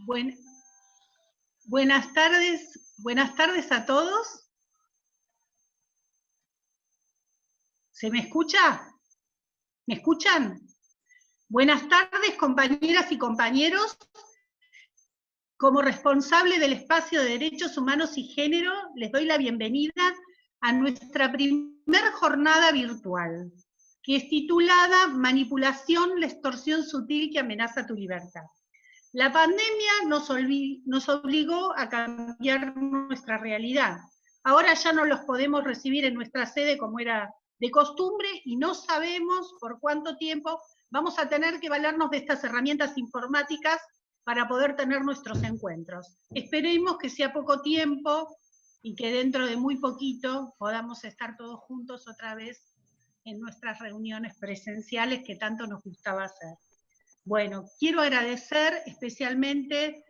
Buen, buenas tardes a todos. ¿Se me escucha? ¿Me escuchan? Buenas tardes, compañeras y compañeros. Como responsable del espacio de Derechos Humanos y Género, les doy la bienvenida a nuestra primera jornada virtual, que es titulada Manipulación, la extorsión sutil que amenaza tu libertad. La pandemia nos obligó a cambiar nuestra realidad. Ahora ya no los podemos recibir en nuestra sede como era de costumbre y no sabemos por cuánto tiempo vamos a tener que valernos de estas herramientas informáticas para poder tener nuestros encuentros. Esperemos que sea poco tiempo y que dentro de muy poquito podamos estar todos juntos otra vez en nuestras reuniones presenciales que tanto nos gustaba hacer. Bueno, quiero agradecer especialmente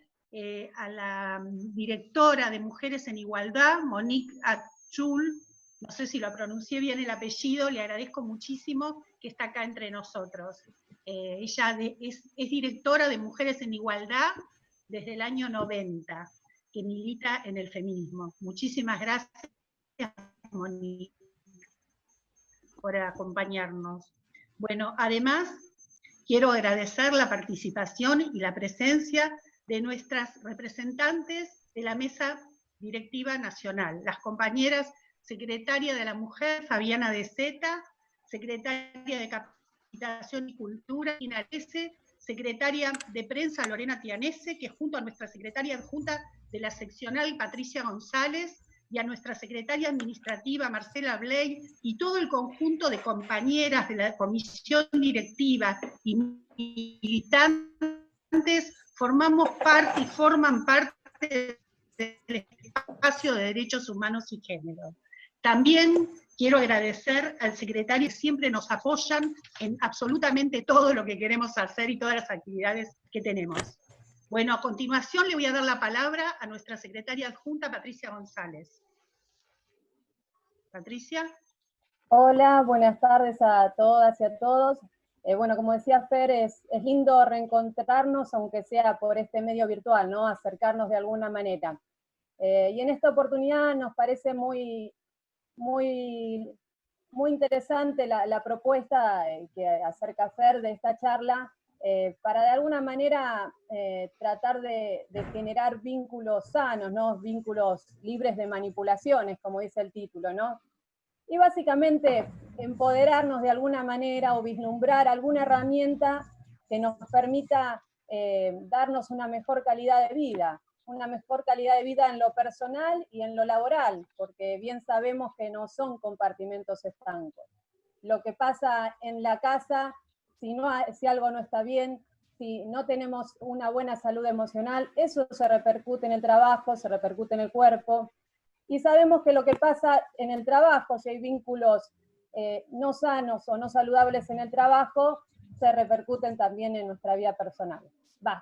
a la directora de Mujeres en Igualdad, Monique Achul, no sé si lo pronuncié bien el apellido, le agradezco muchísimo que está acá entre nosotros. Ella es directora de Mujeres en Igualdad desde el año 90, que milita en el feminismo. Muchísimas gracias, Monique, por acompañarnos. Bueno, además, quiero agradecer la participación y la presencia de nuestras representantes de la Mesa Directiva Nacional, las compañeras secretaria de la Mujer, Fabiana de Zeta, secretaria de Capacitación y Cultura, Ina Lese, secretaria de Prensa, Lorena Tianese, que junto a nuestra secretaria adjunta de la seccional, Patricia González, y a nuestra secretaria administrativa, Marcela Bley, y todo el conjunto de compañeras de la comisión directiva y militantes, formamos parte y forman parte del espacio de Derechos Humanos y Género. También quiero agradecer al secretario que siempre nos apoyan en absolutamente todo lo que queremos hacer y todas las actividades que tenemos. Bueno, a continuación le voy a dar la palabra a nuestra secretaria adjunta, Patricia González. Patricia. Hola, buenas tardes a todas y a todos. Bueno, como decía Fer, es lindo reencontrarnos, aunque sea por este medio virtual, ¿no? Acercarnos de alguna manera. Y en esta oportunidad nos parece muy interesante la propuesta que acerca Fer de esta charla, para de alguna manera tratar de generar vínculos sanos, ¿no? Vínculos libres de manipulaciones, como dice el título, ¿no? Y básicamente empoderarnos de alguna manera o vislumbrar alguna herramienta que nos permita darnos una mejor calidad de vida en lo personal y en lo laboral, porque bien sabemos que no son compartimentos estancos. Lo que pasa en la casa, si algo no está bien, si no tenemos una buena salud emocional, eso se repercute en el trabajo, se repercute en el cuerpo. Y sabemos que lo que pasa en el trabajo, si hay vínculos no sanos o no saludables en el trabajo, se repercuten también en nuestra vida personal.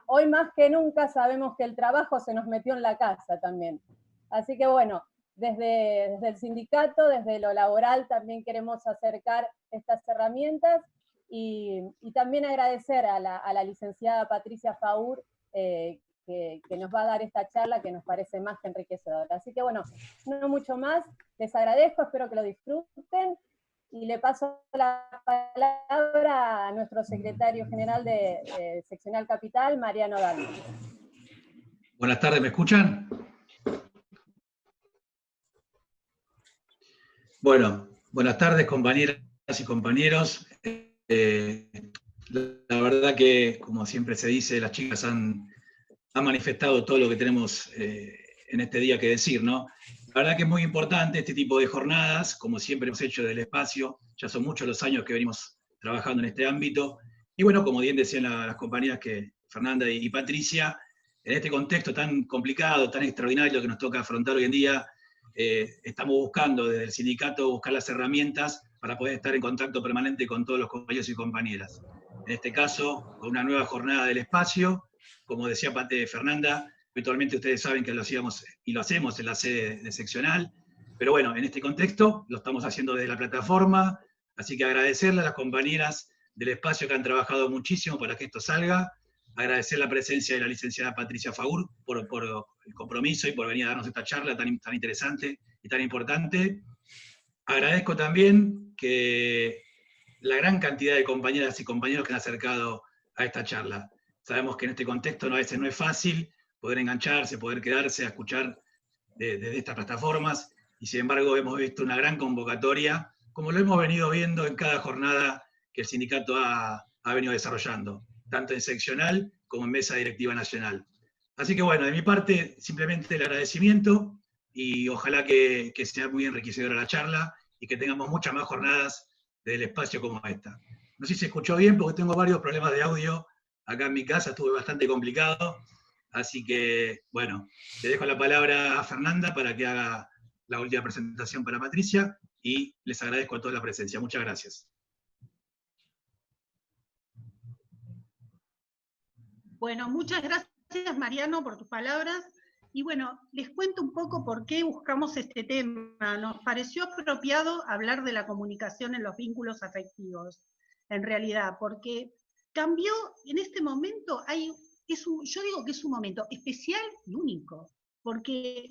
Hoy más que nunca sabemos que el trabajo se nos metió en la casa también. Así que bueno, desde el sindicato, desde lo laboral, también queremos acercar estas herramientas y también agradecer a la licenciada Patricia Faur, que nos va a dar esta charla que nos parece más que enriquecedora. Así que bueno, no mucho más, les agradezco, espero que lo disfruten, y le paso la palabra a nuestro secretario general de Seccional Capital, Mariano Dalma. Buenas tardes, ¿me escuchan? Bueno, buenas tardes, compañeras y compañeros. La verdad que, como siempre se dice, las chicas han manifestado todo lo que tenemos en este día que decir, ¿no? La verdad que es muy importante este tipo de jornadas, como siempre hemos hecho desde el espacio, ya son muchos los años que venimos trabajando en este ámbito, y bueno, como bien decían las compañeras que Fernanda y Patricia, en este contexto tan complicado, tan extraordinario que nos toca afrontar hoy en día, estamos buscando desde el sindicato buscar las herramientas para poder estar en contacto permanente con todos los compañeros y compañeras. En este caso, con una nueva jornada del espacio, como decía Fernanda, habitualmente ustedes saben que lo hacíamos y lo hacemos en la sede de seccional, pero bueno, en este contexto lo estamos haciendo desde la plataforma, así que agradecerle a las compañeras del espacio que han trabajado muchísimo para que esto salga, agradecer la presencia de la licenciada Patricia Faur por el compromiso y por venir a darnos esta charla tan interesante y tan importante. Agradezco también que la gran cantidad de compañeras y compañeros que han acercado a esta charla. Sabemos que en este contexto a veces no es fácil poder engancharse, poder quedarse a escuchar desde estas plataformas, y sin embargo hemos visto una gran convocatoria, como lo hemos venido viendo en cada jornada que el sindicato ha venido desarrollando, tanto en seccional como en mesa directiva nacional. Así que bueno, de mi parte, simplemente el agradecimiento, y ojalá que sea muy enriquecedora la charla, y que tengamos muchas más jornadas del espacio como esta. No sé si se escuchó bien, porque tengo varios problemas de audio acá en mi casa, estuve bastante complicado, así que, bueno, le dejo la palabra a Fernanda para que haga la última presentación para Patricia, y les agradezco a todos la presencia. Muchas gracias. Bueno, muchas gracias, Mariano, por tus palabras. Y bueno, les cuento un poco por qué buscamos este tema. Nos pareció apropiado hablar de la comunicación en los vínculos afectivos, en realidad, porque cambió en este momento, yo digo que es un momento especial y único, porque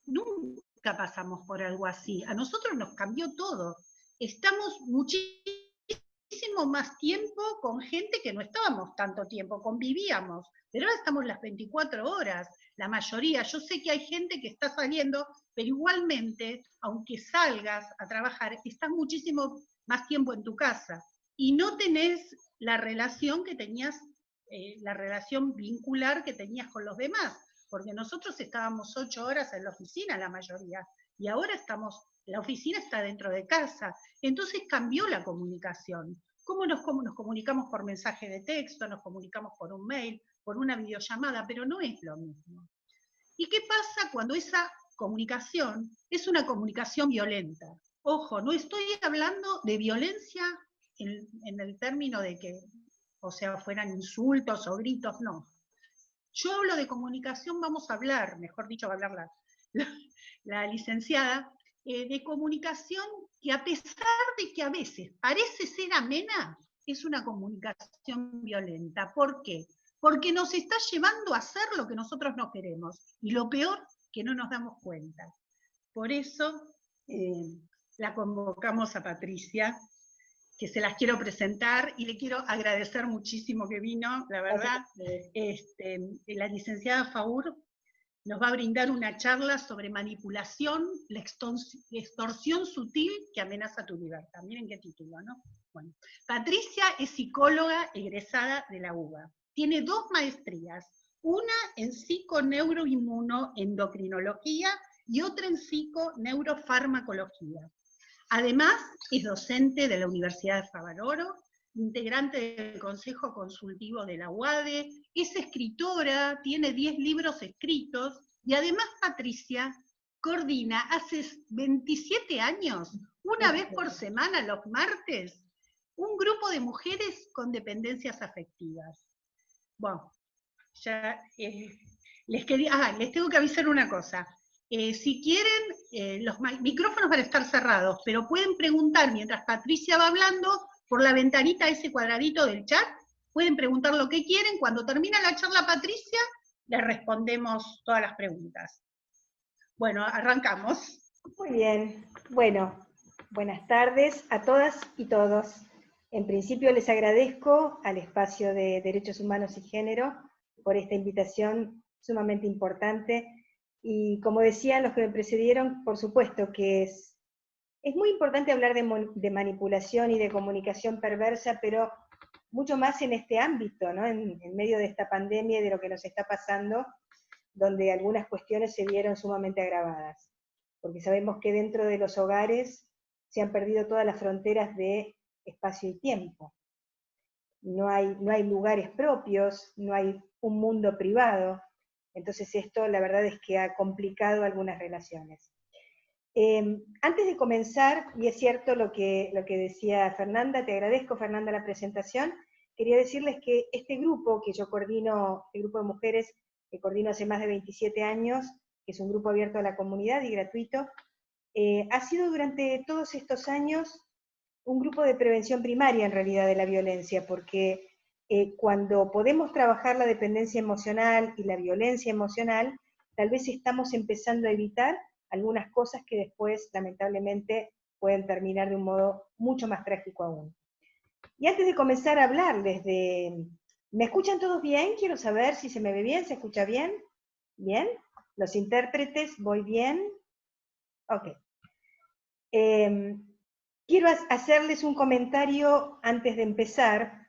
nunca pasamos por algo así. A nosotros nos cambió todo. Estamos muchísimo más tiempo con gente que no estábamos tanto tiempo, convivíamos, pero ahora estamos las 24 horas, la mayoría. Yo sé que hay gente que está saliendo, pero igualmente, aunque salgas a trabajar, estás muchísimo más tiempo en tu casa y no tenés la relación que tenías, la relación vincular que tenías con los demás, porque nosotros estábamos 8 horas en la oficina, la mayoría, y ahora la oficina está dentro de casa. Entonces cambió la comunicación. ¿Cómo nos comunicamos por mensaje de texto, nos comunicamos por un mail, por una videollamada? Pero no es lo mismo. ¿Y qué pasa cuando esa comunicación es una comunicación violenta? Ojo, no estoy hablando de violencia en el término de que, o sea, fueran insultos o gritos, no. Yo hablo de comunicación, vamos a hablar, mejor dicho, va a hablar la licenciada, de comunicación que, a pesar de que a veces parece ser amena, es una comunicación violenta. ¿Por qué? Porque nos está llevando a hacer lo que nosotros no queremos, y lo peor, que no nos damos cuenta. Por eso la convocamos a Patricia, que se las quiero presentar, y le quiero agradecer muchísimo que vino, la verdad. La licenciada Faur nos va a brindar una charla sobre manipulación, la extorsión sutil que amenaza tu libertad. Miren qué título, ¿no? Bueno, Patricia es psicóloga egresada de la UBA. Tiene 2 maestrías, una en psiconeuroinmunoendocrinología y otra en psiconeurofarmacología. Además, es docente de la Universidad de Favaloro, integrante del Consejo Consultivo de la UADE, es escritora, tiene 10 libros escritos, y además Patricia coordina hace 27 años, una vez por semana, los martes, un grupo de mujeres con dependencias afectivas. Bueno, ya les tengo que avisar una cosa. Si quieren, los micrófonos van a estar cerrados, pero pueden preguntar mientras Patricia va hablando por la ventanita, ese cuadradito del chat, pueden preguntar lo que quieren. Cuando termina la charla Patricia, les respondemos todas las preguntas. Bueno, arrancamos. Muy bien. Bueno, buenas tardes a todas y todos. En principio les agradezco al Espacio de Derechos Humanos y Género por esta invitación sumamente importante. Y como decían los que me precedieron, por supuesto que es muy importante hablar de manipulación y de comunicación perversa, pero mucho más en este ámbito, ¿no? En medio de esta pandemia y de lo que nos está pasando, donde algunas cuestiones se vieron sumamente agravadas. Porque sabemos que dentro de los hogares se han perdido todas las fronteras de espacio y tiempo. No hay lugares propios, no hay un mundo privado. Entonces esto la verdad es que ha complicado algunas relaciones. Antes de comenzar, y es cierto lo que decía Fernanda, te agradezco Fernanda la presentación, quería decirles que este grupo que yo coordino, este grupo de mujeres que coordino hace más de 27 años, que es un grupo abierto a la comunidad y gratuito, ha sido durante todos estos años un grupo de prevención primaria en realidad de la violencia, porque cuando podemos trabajar la dependencia emocional y la violencia emocional, tal vez estamos empezando a evitar algunas cosas que después, lamentablemente, pueden terminar de un modo mucho más trágico aún. Y antes de comenzar a hablarles de... ¿Me escuchan todos bien? Quiero saber si se me ve bien, ¿se escucha bien? ¿Bien? ¿Los intérpretes? ¿Voy bien? Ok. Quiero hacerles un comentario antes de empezar.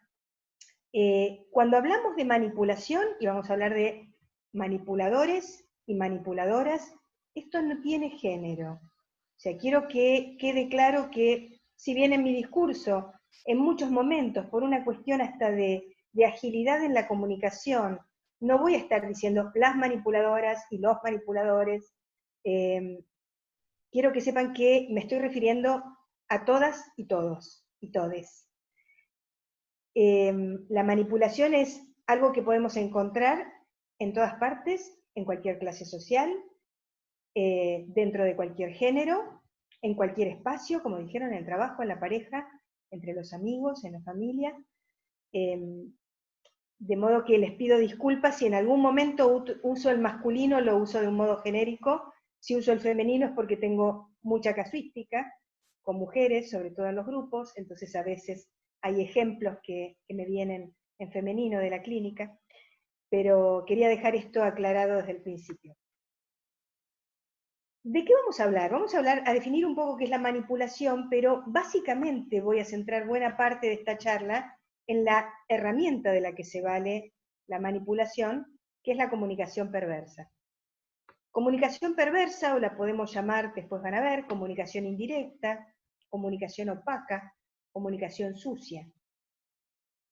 Cuando hablamos de manipulación, y vamos a hablar de manipuladores y manipuladoras, esto no tiene género. O sea, quiero que quede claro que, si bien en mi discurso, en muchos momentos, por una cuestión hasta de agilidad en la comunicación, no voy a estar diciendo las manipuladoras y los manipuladores, quiero que sepan que me estoy refiriendo a todas y todos y todes. La manipulación es algo que podemos encontrar en todas partes, en cualquier clase social, dentro de cualquier género, en cualquier espacio, como dijeron, en el trabajo, en la pareja, entre los amigos, en la familia. De modo que les pido disculpas si en algún momento uso el masculino, lo uso de un modo genérico. Si uso el femenino es porque tengo mucha casuística con mujeres, sobre todo en los grupos, entonces a veces hay ejemplos que me vienen en femenino de la clínica, pero quería dejar esto aclarado desde el principio. ¿De qué vamos a hablar? Vamos a hablar, a definir un poco qué es la manipulación, pero básicamente voy a centrar buena parte de esta charla en la herramienta de la que se vale la manipulación, que es la comunicación perversa. Comunicación perversa, o la podemos llamar, después van a ver, comunicación indirecta, comunicación opaca, comunicación sucia.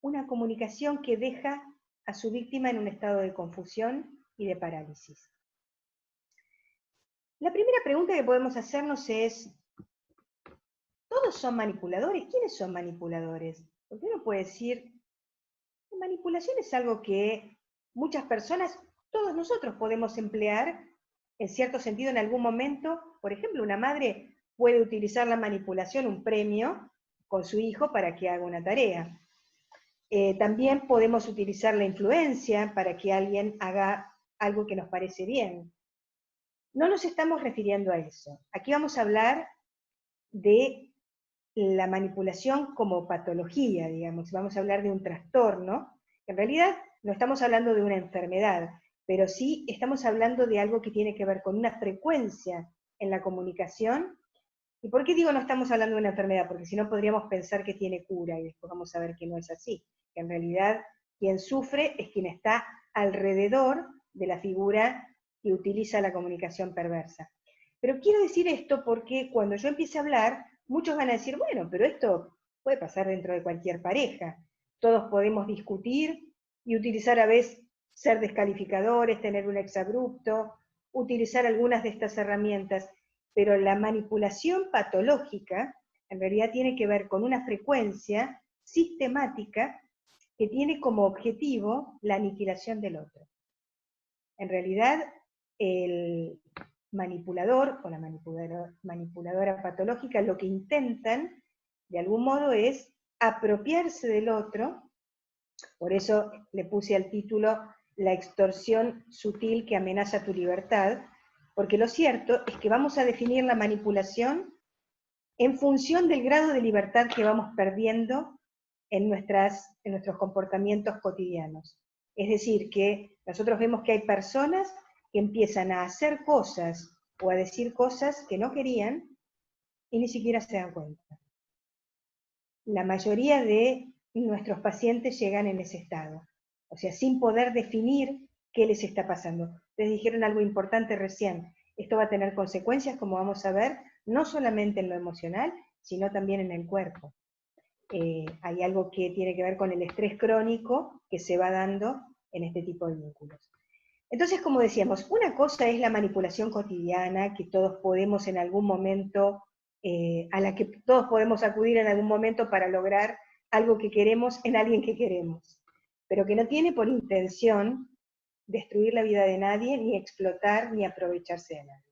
Una comunicación que deja a su víctima en un estado de confusión y de parálisis. La primera pregunta que podemos hacernos es, ¿todos son manipuladores? ¿Quiénes son manipuladores? Porque uno puede decir, manipulación es algo que muchas personas, todos nosotros podemos emplear en cierto sentido en algún momento. Por ejemplo, una madre puede utilizar la manipulación, un premio, con su hijo para que haga una tarea. También podemos utilizar la influencia para que alguien haga algo que nos parece bien. No nos estamos refiriendo a eso. Aquí vamos a hablar de la manipulación como patología, digamos. Vamos a hablar de un trastorno. En realidad no estamos hablando de una enfermedad, pero sí estamos hablando de algo que tiene que ver con una frecuencia en la comunicación. ¿Y por qué digo no estamos hablando de una enfermedad? Porque si no podríamos pensar que tiene cura, y después vamos a ver que no es así. Que en realidad quien sufre es quien está alrededor de la figura que utiliza la comunicación perversa. Pero quiero decir esto porque cuando yo empiece a hablar, muchos van a decir, bueno, pero esto puede pasar dentro de cualquier pareja. Todos podemos discutir y utilizar a veces ser descalificadores, tener un exabrupto, utilizar algunas de estas herramientas, pero la manipulación patológica en realidad tiene que ver con una frecuencia sistemática que tiene como objetivo la aniquilación del otro. En realidad, el manipulador o la manipuladora patológica lo que intentan, de algún modo, es apropiarse del otro. Por eso le puse al título La extorsión sutil que amenaza tu libertad, porque lo cierto es que vamos a definir la manipulación en función del grado de libertad que vamos perdiendo en nuestros comportamientos cotidianos. Es decir, que nosotros vemos que hay personas que empiezan a hacer cosas o a decir cosas que no querían y ni siquiera se dan cuenta. La mayoría de nuestros pacientes llegan en ese estado, o sea, sin poder definir qué les está pasando. Les dijeron algo importante recién, esto va a tener consecuencias, como vamos a ver, no solamente en lo emocional, sino también en el cuerpo. Hay algo que tiene que ver con el estrés crónico que se va dando en este tipo de vínculos. Entonces, como decíamos, una cosa es la manipulación cotidiana, que todos podemos en algún momento, a la que todos podemos acudir en algún momento para lograr algo que queremos en alguien que queremos, pero que no tiene por intención destruir la vida de nadie, ni explotar, ni aprovecharse de nadie.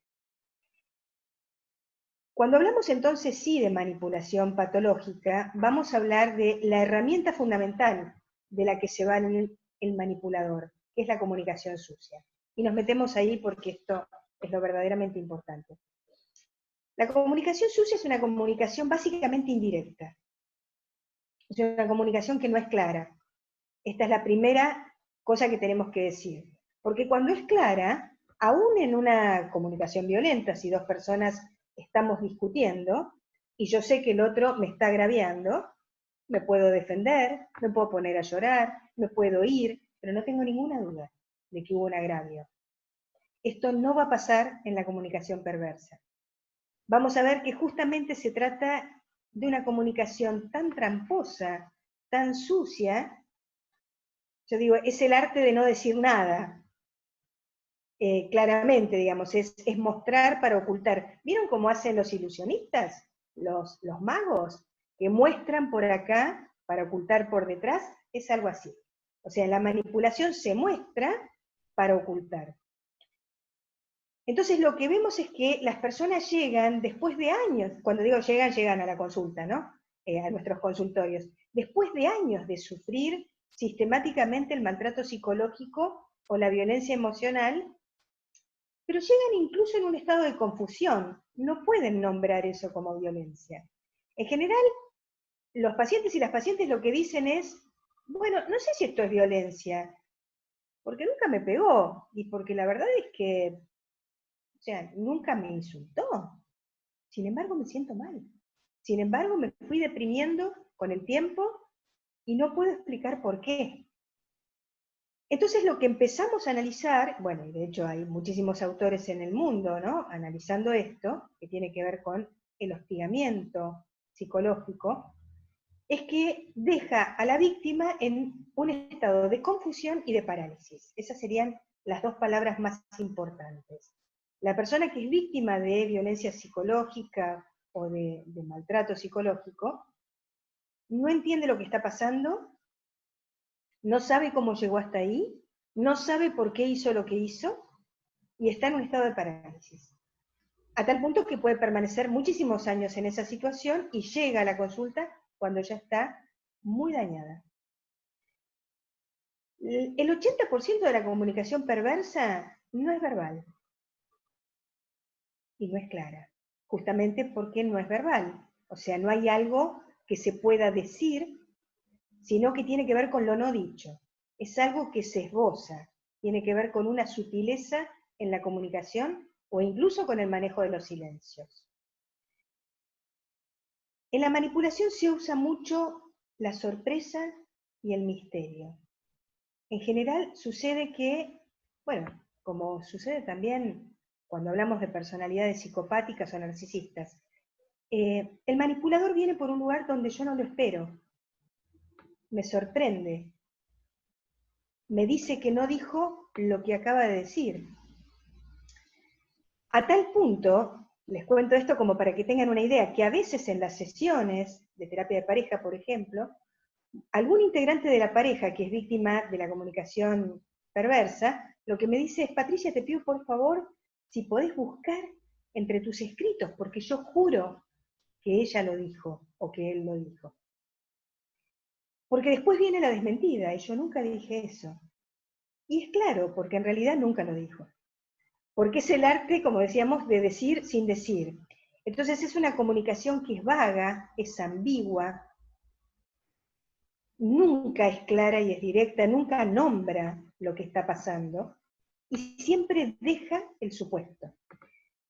Cuando hablamos entonces sí de manipulación patológica, vamos a hablar de la herramienta fundamental de la que se va el manipulador, que es la comunicación sucia. Y nos metemos ahí porque esto es lo verdaderamente importante. La comunicación sucia es una comunicación básicamente indirecta. Es una comunicación que no es clara. Esta es la primera cosa que tenemos que decir. Porque cuando es clara, aún en una comunicación violenta, si dos personas estamos discutiendo, y yo sé que el otro me está agraviando, me puedo defender, me puedo poner a llorar, me puedo ir, pero no tengo ninguna duda de que hubo un agravio. Esto no va a pasar en la comunicación perversa. Vamos a ver que justamente se trata de una comunicación tan tramposa, tan sucia. Yo digo, es el arte de no decir nada. Claramente, digamos, es mostrar para ocultar. ¿Vieron cómo hacen los ilusionistas? Los magos, que muestran por acá para ocultar por detrás, es algo así. O sea, la manipulación se muestra para ocultar. Entonces lo que vemos es que las personas llegan después de años, cuando digo llegan a la consulta, ¿no? A nuestros consultorios, después de años de sufrir sistemáticamente el maltrato psicológico o la violencia emocional, pero llegan incluso en un estado de confusión, no pueden nombrar eso como violencia. En general, los pacientes y las pacientes lo que dicen es, bueno, no sé si esto es violencia, porque nunca me pegó, y porque la verdad es que, o sea, nunca me insultó. Sin embargo, me siento mal. Sin embargo, me fui deprimiendo con el tiempo y no puedo explicar por qué. Entonces lo que empezamos a analizar, bueno, y de hecho hay muchísimos autores en el mundo, ¿no?, analizando esto, que tiene que ver con el hostigamiento psicológico, es que deja a la víctima en un estado de confusión y de parálisis. Esas serían las dos palabras más importantes. La persona que es víctima de violencia psicológica o de maltrato psicológico no entiende lo que está pasando, no sabe cómo llegó hasta ahí, no sabe por qué hizo lo que hizo, y está en un estado de parálisis. A tal punto que puede permanecer muchísimos años en esa situación y llega a la consulta cuando ya está muy dañada. El 80% de la comunicación perversa no es verbal y no es clara, justamente porque no es verbal. O sea, no hay algo que se pueda decir, sino que tiene que ver con lo no dicho. Es algo que se esboza, tiene que ver con una sutileza en la comunicación o incluso con el manejo de los silencios. En la manipulación se usa mucho la sorpresa y el misterio. En general sucede que, bueno, como sucede también cuando hablamos de personalidades psicopáticas o narcisistas, el manipulador viene por un lugar donde yo no lo espero, me sorprende, me dice que no dijo lo que acaba de decir. A tal punto, les cuento esto como para que tengan una idea, que a veces en las sesiones de terapia de pareja, por ejemplo, algún integrante de la pareja que es víctima de la comunicación perversa, lo que me dice es, Patricia, te pido por favor, si podés buscar entre tus escritos, porque yo juro que ella lo dijo, o que él lo dijo. Porque después viene la desmentida, y yo nunca dije eso. Y es claro, porque en realidad nunca lo dijo. Porque es el arte, como decíamos, de decir sin decir. Entonces es una comunicación que es vaga, es ambigua, nunca es clara y es directa, nunca nombra lo que está pasando, y siempre deja el supuesto.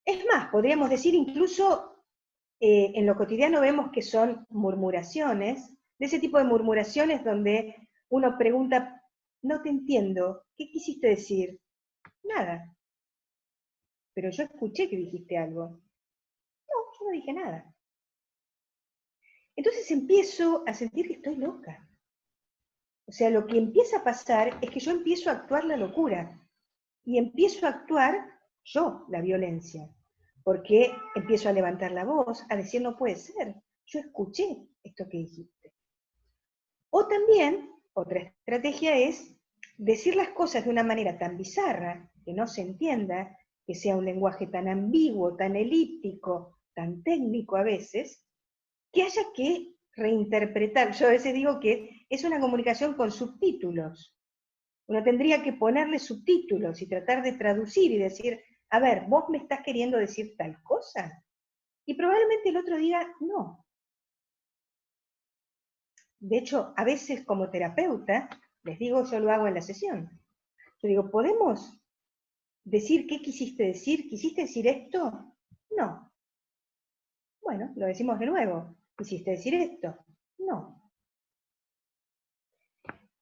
Es más, podríamos decir incluso, en lo cotidiano vemos que son murmuraciones, de ese tipo de murmuraciones donde uno pregunta, no te entiendo, ¿qué quisiste decir? Nada. Pero yo escuché que dijiste algo. No, yo no dije nada. Entonces empiezo a sentir que estoy loca. O sea, lo que empieza a pasar es que yo empiezo a actuar la locura. Y empiezo a actuar yo la violencia. Porque empiezo a levantar la voz, a decir no puede ser. Yo escuché esto que dijiste. O también, otra estrategia es decir las cosas de una manera tan bizarra, que no se entienda, que sea un lenguaje tan ambiguo, tan elíptico, tan técnico a veces, que haya que reinterpretar. Yo a veces digo que es una comunicación con subtítulos. Uno tendría que ponerle subtítulos y tratar de traducir y decir, a ver, vos me estás queriendo decir tal cosa. Y probablemente el otro diga, no. De hecho, a veces como terapeuta, les digo, yo lo hago en la sesión. Yo digo, ¿podemos decir qué quisiste decir? ¿Quisiste decir esto? No. Bueno, lo decimos de nuevo. ¿Quisiste decir esto? No.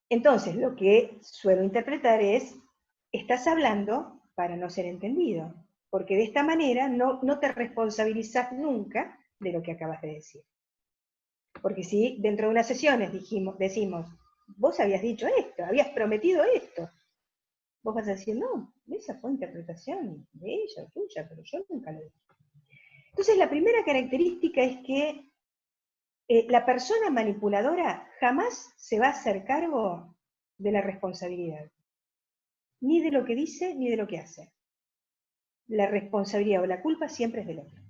Entonces, lo que suelo interpretar es, estás hablando para no ser entendido, porque de esta manera no te responsabilizás nunca de lo que acabas de decir. Porque si dentro de unas sesiones decimos, vos habías dicho esto, habías prometido esto, vos vas a decir, no, esa fue interpretación de ella o tuya, pero yo nunca lo dije. Entonces, la primera característica es que la persona manipuladora jamás se va a hacer cargo de la responsabilidad, ni de lo que dice ni de lo que hace. La responsabilidad o la culpa siempre es del otro.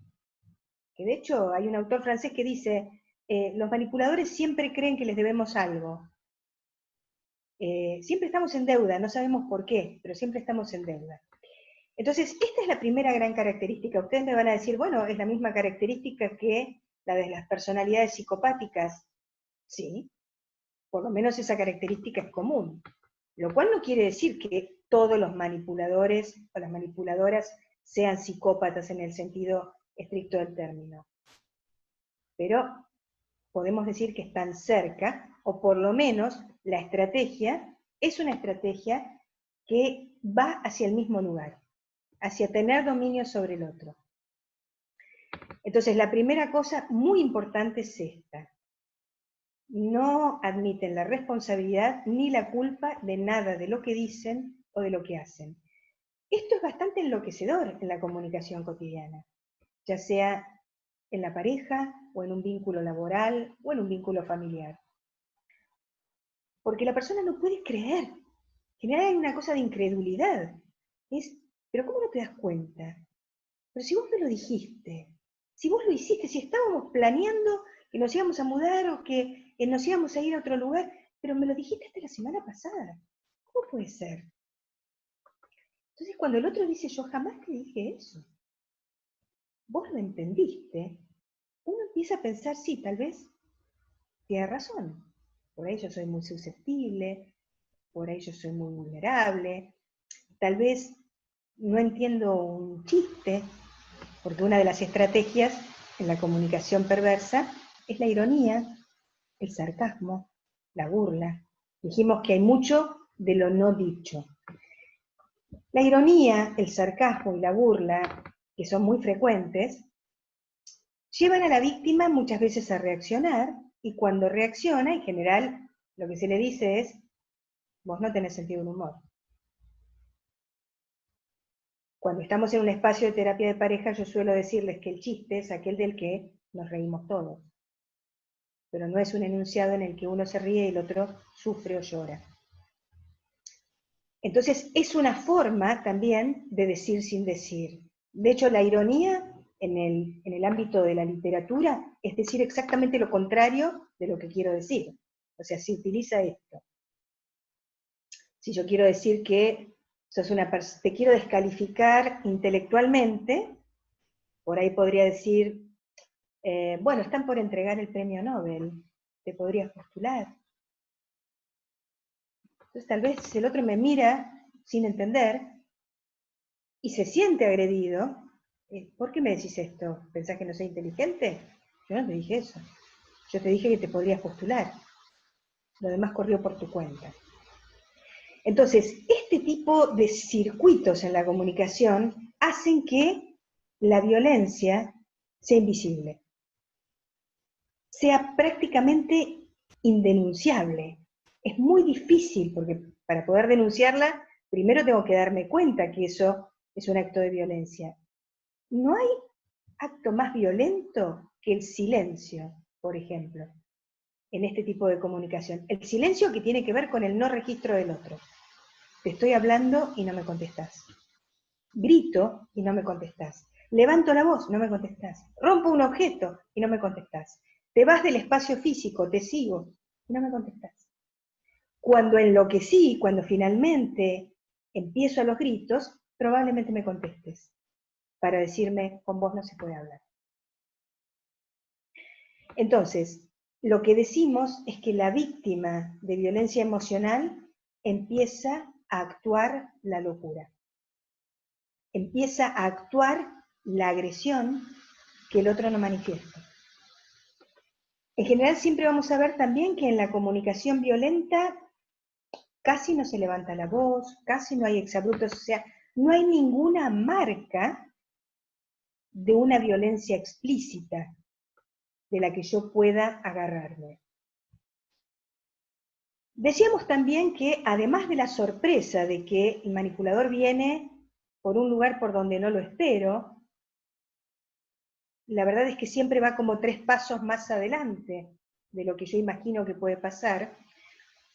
Que de hecho hay un autor francés que dice, los manipuladores siempre creen que les debemos algo. Siempre estamos en deuda, no sabemos por qué, pero siempre estamos en deuda. Entonces, esta es la primera gran característica. Ustedes me van a decir, bueno, es la misma característica que la de las personalidades psicopáticas. Sí, por lo menos esa característica es común. Lo cual no quiere decir que todos los manipuladores o las manipuladoras sean psicópatas en el sentido estricto del término. Pero podemos decir que están cerca, o por lo menos la estrategia es una estrategia que va hacia el mismo lugar, hacia tener dominio sobre el otro. Entonces, la primera cosa muy importante es esta. No admiten la responsabilidad ni la culpa de nada de lo que dicen o de lo que hacen. Esto es bastante enloquecedor en la comunicación cotidiana, ya sea en la pareja, o en un vínculo laboral, o en un vínculo familiar. Porque la persona no puede creer. En general hay una cosa de incredulidad. ¿Pero cómo no te das cuenta? Pero si vos me lo dijiste, si vos lo hiciste, si estábamos planeando que nos íbamos a mudar o que nos íbamos a ir a otro lugar, pero me lo dijiste hasta la semana pasada. ¿Cómo puede ser? Entonces cuando el otro dice, yo jamás te dije eso, vos lo entendiste, uno empieza a pensar, sí, tal vez tiene razón. Por ahí yo soy muy susceptible, por ahí yo soy muy vulnerable, tal vez no entiendo un chiste, porque una de las estrategias en la comunicación perversa es la ironía, el sarcasmo, la burla. Dijimos que hay mucho de lo no dicho. La ironía, el sarcasmo y la burla, que son muy frecuentes, llevan a la víctima muchas veces a reaccionar, y cuando reacciona, en general, lo que se le dice es, vos no tenés sentido del humor. Cuando estamos en un espacio de terapia de pareja, yo suelo decirles que el chiste es aquel del que nos reímos todos. Pero no es un enunciado en el que uno se ríe y el otro sufre o llora. Entonces, es una forma también de decir sin decir. De hecho, la ironía en el ámbito de la literatura es decir exactamente lo contrario de lo que quiero decir. O sea, se utiliza esto. Si yo quiero decir que te quiero descalificar intelectualmente, por ahí podría decir, bueno, están por entregar el premio Nobel, te podrías postular. Entonces tal vez el otro me mira sin entender y se siente agredido. ¿Por qué me decís esto? ¿Pensás que no soy inteligente? Yo no te dije eso. Yo te dije que te podrías postular. Lo demás corrió por tu cuenta. Entonces, este tipo de circuitos en la comunicación hacen que la violencia sea invisible, sea prácticamente indenunciable. Es muy difícil, porque para poder denunciarla, primero tengo que darme cuenta que eso es un acto de violencia. No hay acto más violento que el silencio, por ejemplo, en este tipo de comunicación. El silencio que tiene que ver con el no registro del otro. Te estoy hablando y no me contestás. Grito y no me contestás. Levanto la voz, no me contestás. Rompo un objeto y no me contestás. te vas del espacio físico, te sigo, y no me contestás. Cuando enloquecí, cuando finalmente empiezo a los gritos, probablemente me contestes, para decirme, con vos no se puede hablar. Entonces, lo que decimos es que la víctima de violencia emocional empieza a actuar la locura. Empieza a actuar la agresión que el otro no manifiesta. En general siempre vamos a ver también que en la comunicación violenta casi no se levanta la voz, casi no hay exabruptos, o sea, no hay ninguna marca de una violencia explícita de la que yo pueda agarrarme. Decíamos también que además de la sorpresa de que el manipulador viene por un lugar por donde no lo espero, la verdad es que siempre va como 3 pasos más adelante de lo que yo imagino que puede pasar.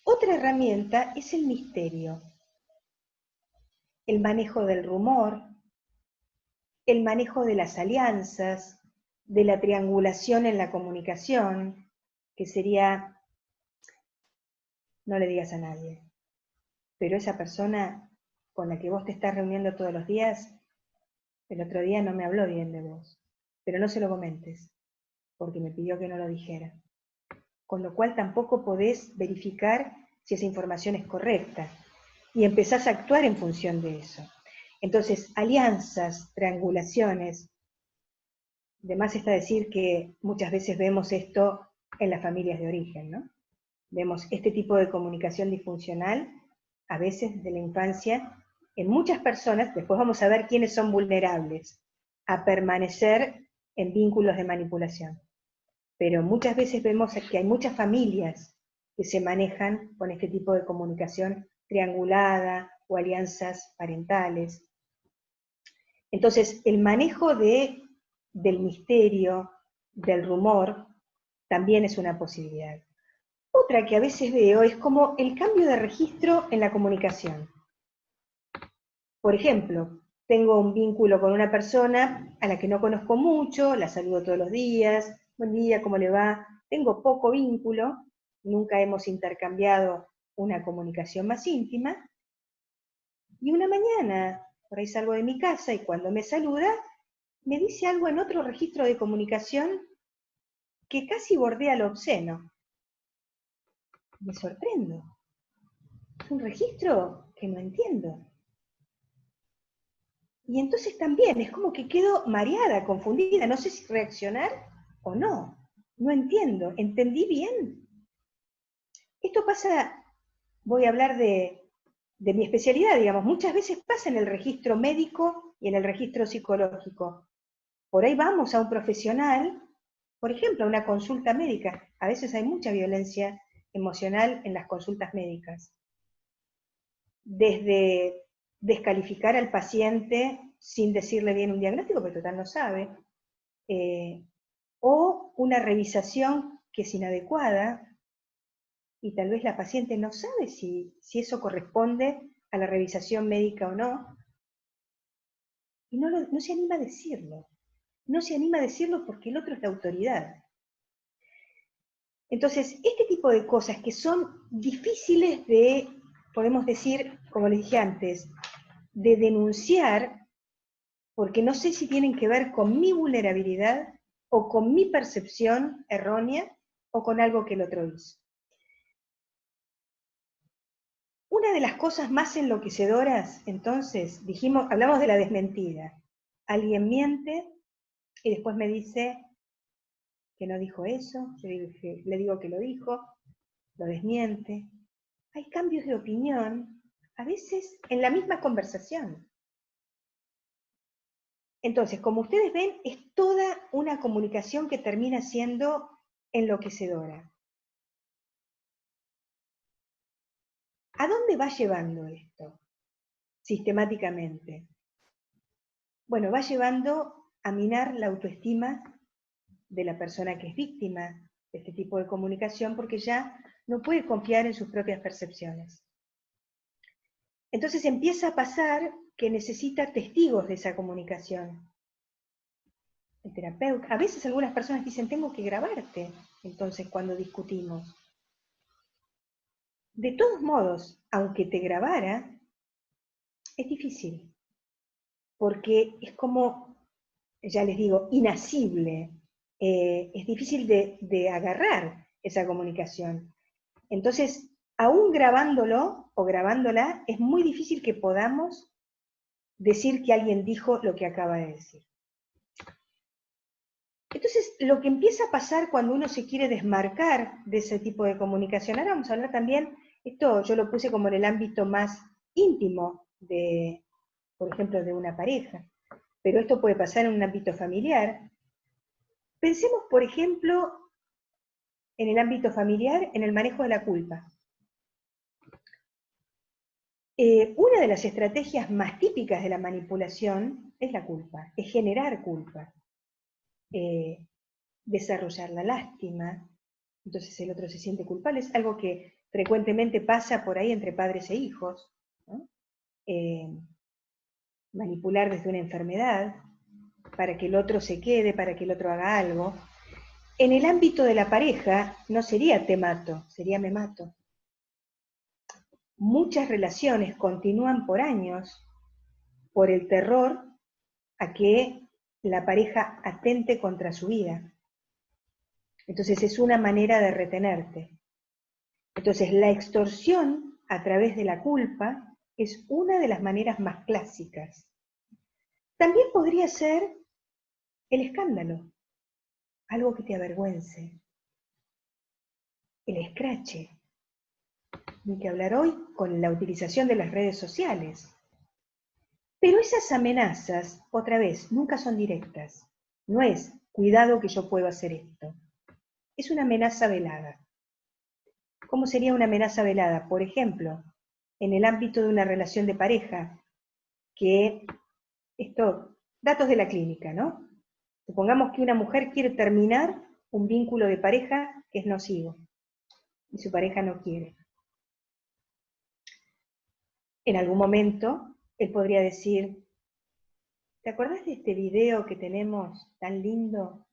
Otra herramienta es el misterio, el manejo del rumor, el manejo de las alianzas, de la triangulación en la comunicación, que sería, no le digas a nadie, pero esa persona con la que vos te estás reuniendo todos los días, el otro día no me habló bien de vos, pero no se lo comentes, porque me pidió que no lo dijera. Con lo cual tampoco podés verificar si esa información es correcta, y empezás a actuar en función de eso. Entonces, alianzas, triangulaciones, de más está decir que muchas veces vemos esto en las familias de origen, ¿no? Vemos este tipo de comunicación disfuncional, a veces de la infancia, en muchas personas. Después vamos a ver quiénes son vulnerables a permanecer en vínculos de manipulación. Pero muchas veces vemos que hay muchas familias que se manejan con este tipo de comunicación triangulada o alianzas parentales. Entonces, el manejo del misterio, del rumor, también es una posibilidad. Otra que a veces veo es como el cambio de registro en la comunicación. Por ejemplo, tengo un vínculo con una persona a la que no conozco mucho, la saludo todos los días, buen día, ¿cómo le va? Tengo poco vínculo, nunca hemos intercambiado una comunicación más íntima, y una mañana, por ahí salgo de mi casa y cuando me saluda, me dice algo en otro registro de comunicación que casi bordea lo obsceno. Me sorprendo. Es un registro que no entiendo. Y entonces también es como que quedo mareada, confundida, no sé si reaccionar o no. No entiendo. ¿Entendí bien? Esto pasa, voy a hablar de mi especialidad, digamos, muchas veces pasa en el registro médico y en el registro psicológico. Por ahí vamos a un profesional, por ejemplo, a una consulta médica. A veces hay mucha violencia emocional en las consultas médicas. Desde descalificar al paciente sin decirle bien un diagnóstico, porque total no sabe, o una revisación que es inadecuada, y tal vez la paciente no sabe si eso corresponde a la revisación médica o no, y no se anima a decirlo. No se anima a decirlo porque el otro es la autoridad. Entonces, este tipo de cosas que son difíciles de, podemos decir, como les dije antes, de denunciar, porque no sé si tienen que ver con mi vulnerabilidad o con mi percepción errónea o con algo que el otro hizo. Una de las cosas más enloquecedoras, entonces, hablamos de la desmentida. Alguien miente y después me dice que no dijo eso, le digo que lo dijo, lo desmiente. Hay cambios de opinión, a veces en la misma conversación. Entonces, como ustedes ven, es toda una comunicación que termina siendo enloquecedora. ¿A dónde va llevando esto sistemáticamente? Bueno, va llevando a minar la autoestima de la persona que es víctima de este tipo de comunicación, porque ya no puede confiar en sus propias percepciones. Entonces empieza a pasar que necesita testigos de esa comunicación. el terapeuta. A veces algunas personas dicen, tengo que grabarte, entonces cuando discutimos. De todos modos, aunque te grabara, es difícil, porque es como, ya les digo, inasible. Es difícil de agarrar esa comunicación. Entonces, aún grabándolo o grabándola, es muy difícil que podamos decir que alguien dijo lo que acaba de decir. Entonces, lo que empieza a pasar cuando uno se quiere desmarcar de ese tipo de comunicación, ahora vamos a hablar también, esto yo lo puse como en el ámbito más íntimo de, por ejemplo, de una pareja, pero esto puede pasar en un ámbito familiar. Pensemos, por ejemplo, en el ámbito familiar, en el manejo de la culpa. Una de las estrategias más típicas de la manipulación es la culpa, es generar culpa, desarrollar la lástima, entonces el otro se siente culpable, es algo que frecuentemente pasa por ahí entre padres e hijos, ¿no? Manipular desde una enfermedad, para que el otro se quede, para que el otro haga algo. En el ámbito de la pareja no sería te mato, sería me mato. Muchas relaciones continúan por años por el terror a que la pareja atente contra su vida. Entonces es una manera de retenerte. Entonces la extorsión a través de la culpa es una de las maneras más clásicas. También podría ser el escándalo, algo que te avergüence, el escrache. Ni que hablar hoy con la utilización de las redes sociales. Pero esas amenazas, otra vez, nunca son directas. No es, cuidado que yo puedo hacer esto. Es una amenaza velada. ¿Cómo sería una amenaza velada? Por ejemplo, en el ámbito de una relación de pareja, que datos de la clínica, ¿no? Supongamos que una mujer quiere terminar un vínculo de pareja que es nocivo, y su pareja no quiere. En algún momento, él podría decir, ¿te acordás de este video que tenemos tan lindo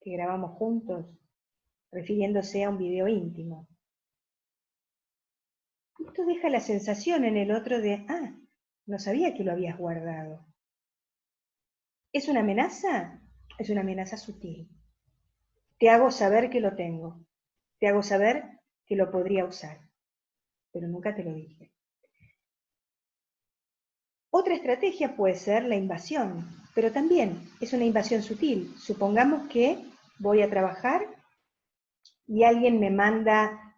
que grabamos juntos? Refiriéndose a un video íntimo. Esto deja la sensación en el otro de, no sabía que lo habías guardado. ¿Es una amenaza? Es una amenaza sutil. Te hago saber que lo tengo. Te hago saber que lo podría usar. Pero nunca te lo dije. Otra estrategia puede ser la invasión, pero también es una invasión sutil. Supongamos que voy a trabajar y alguien me manda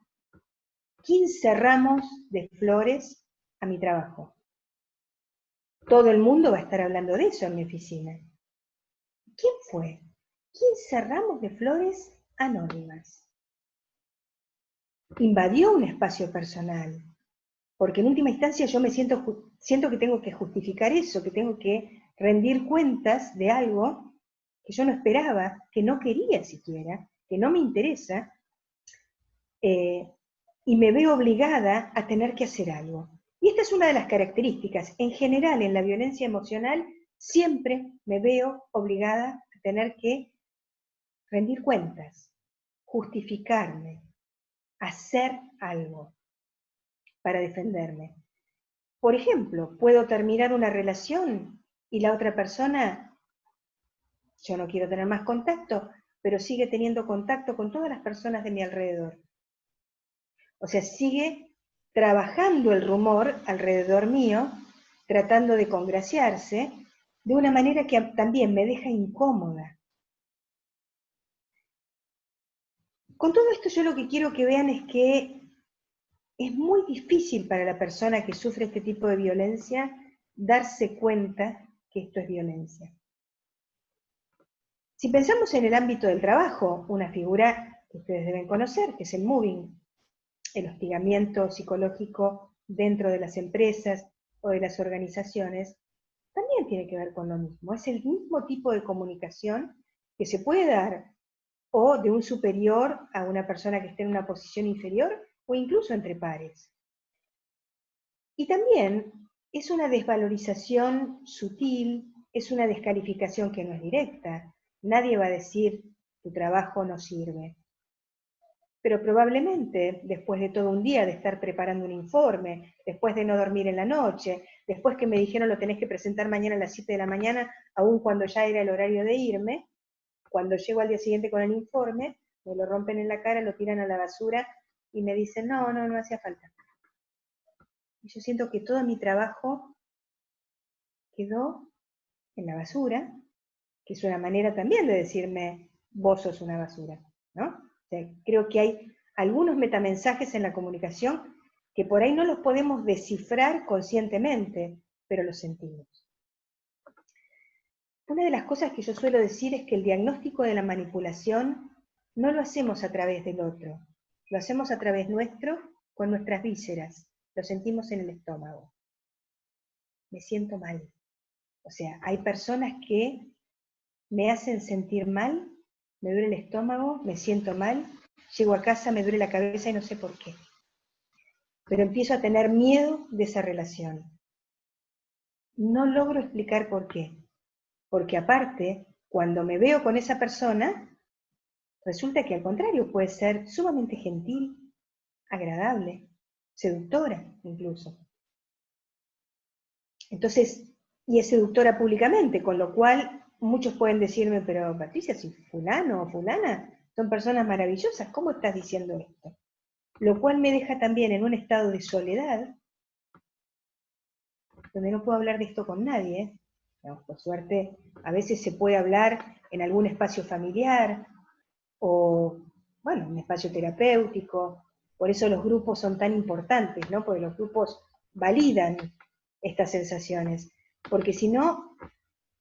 15 ramos de flores a mi trabajo. Todo el mundo va a estar hablando de eso en mi oficina. ¿Quién fue? 15 ramos de flores anónimas. Invadió un espacio personal. Porque en última instancia yo me siento que tengo que justificar eso, que tengo que rendir cuentas de algo que yo no esperaba, que no quería siquiera, que no me interesa, y me veo obligada a tener que hacer algo. Y esta es una de las características. En general, en la violencia emocional, siempre me veo obligada a tener que rendir cuentas, justificarme, hacer algo para defenderme. Por ejemplo, puedo terminar una relación y la otra persona, yo no quiero tener más contacto, pero sigue teniendo contacto con todas las personas de mi alrededor. O sea, sigue trabajando el rumor alrededor mío, tratando de congraciarse, de una manera que también me deja incómoda. Con todo esto yo lo que quiero que vean es que es muy difícil para la persona que sufre este tipo de violencia darse cuenta que esto es violencia. Si pensamos en el ámbito del trabajo, una figura que ustedes deben conocer, que es el mobbing, el hostigamiento psicológico dentro de las empresas o de las organizaciones, también tiene que ver con lo mismo. Es el mismo tipo de comunicación que se puede dar o de un superior a una persona que esté en una posición inferior o incluso entre pares. Y también es una desvalorización sutil, es una descalificación que no es directa. Nadie va a decir, tu trabajo no sirve. Pero probablemente, después de todo un día de estar preparando un informe, después de no dormir en la noche, después que me dijeron lo tenés que presentar mañana a las 7 de la mañana, aun cuando ya era el horario de irme, cuando llego al día siguiente con el informe, me lo rompen en la cara, lo tiran a la basura y me dicen, no hacía falta. Y yo siento que todo mi trabajo quedó en la basura, que es una manera también de decirme, vos sos una basura, ¿no? O sea, creo que hay algunos metamensajes en la comunicación que por ahí no los podemos descifrar conscientemente, pero los sentimos. Una de las cosas que yo suelo decir es que el diagnóstico de la manipulación no lo hacemos a través del otro, lo hacemos a través nuestro, con nuestras vísceras, lo sentimos en el estómago. Me siento mal. O sea, hay personas que me hacen sentir mal, me duele el estómago, me siento mal, llego a casa, me duele la cabeza y no sé por qué. Pero empiezo a tener miedo de esa relación. No logro explicar por qué. Porque aparte, cuando me veo con esa persona, resulta que al contrario puede ser sumamente gentil, agradable, seductora incluso. Entonces, y es seductora públicamente, con lo cual muchos pueden decirme, pero Patricia, si fulano o fulana son personas maravillosas, ¿cómo estás diciendo esto? Lo cual me deja también en un estado de soledad, donde no puedo hablar de esto con nadie. Por suerte, a veces se puede hablar en algún espacio familiar, o, bueno, un espacio terapéutico. Por eso los grupos son tan importantes, ¿no? Porque los grupos validan estas sensaciones. Porque si no,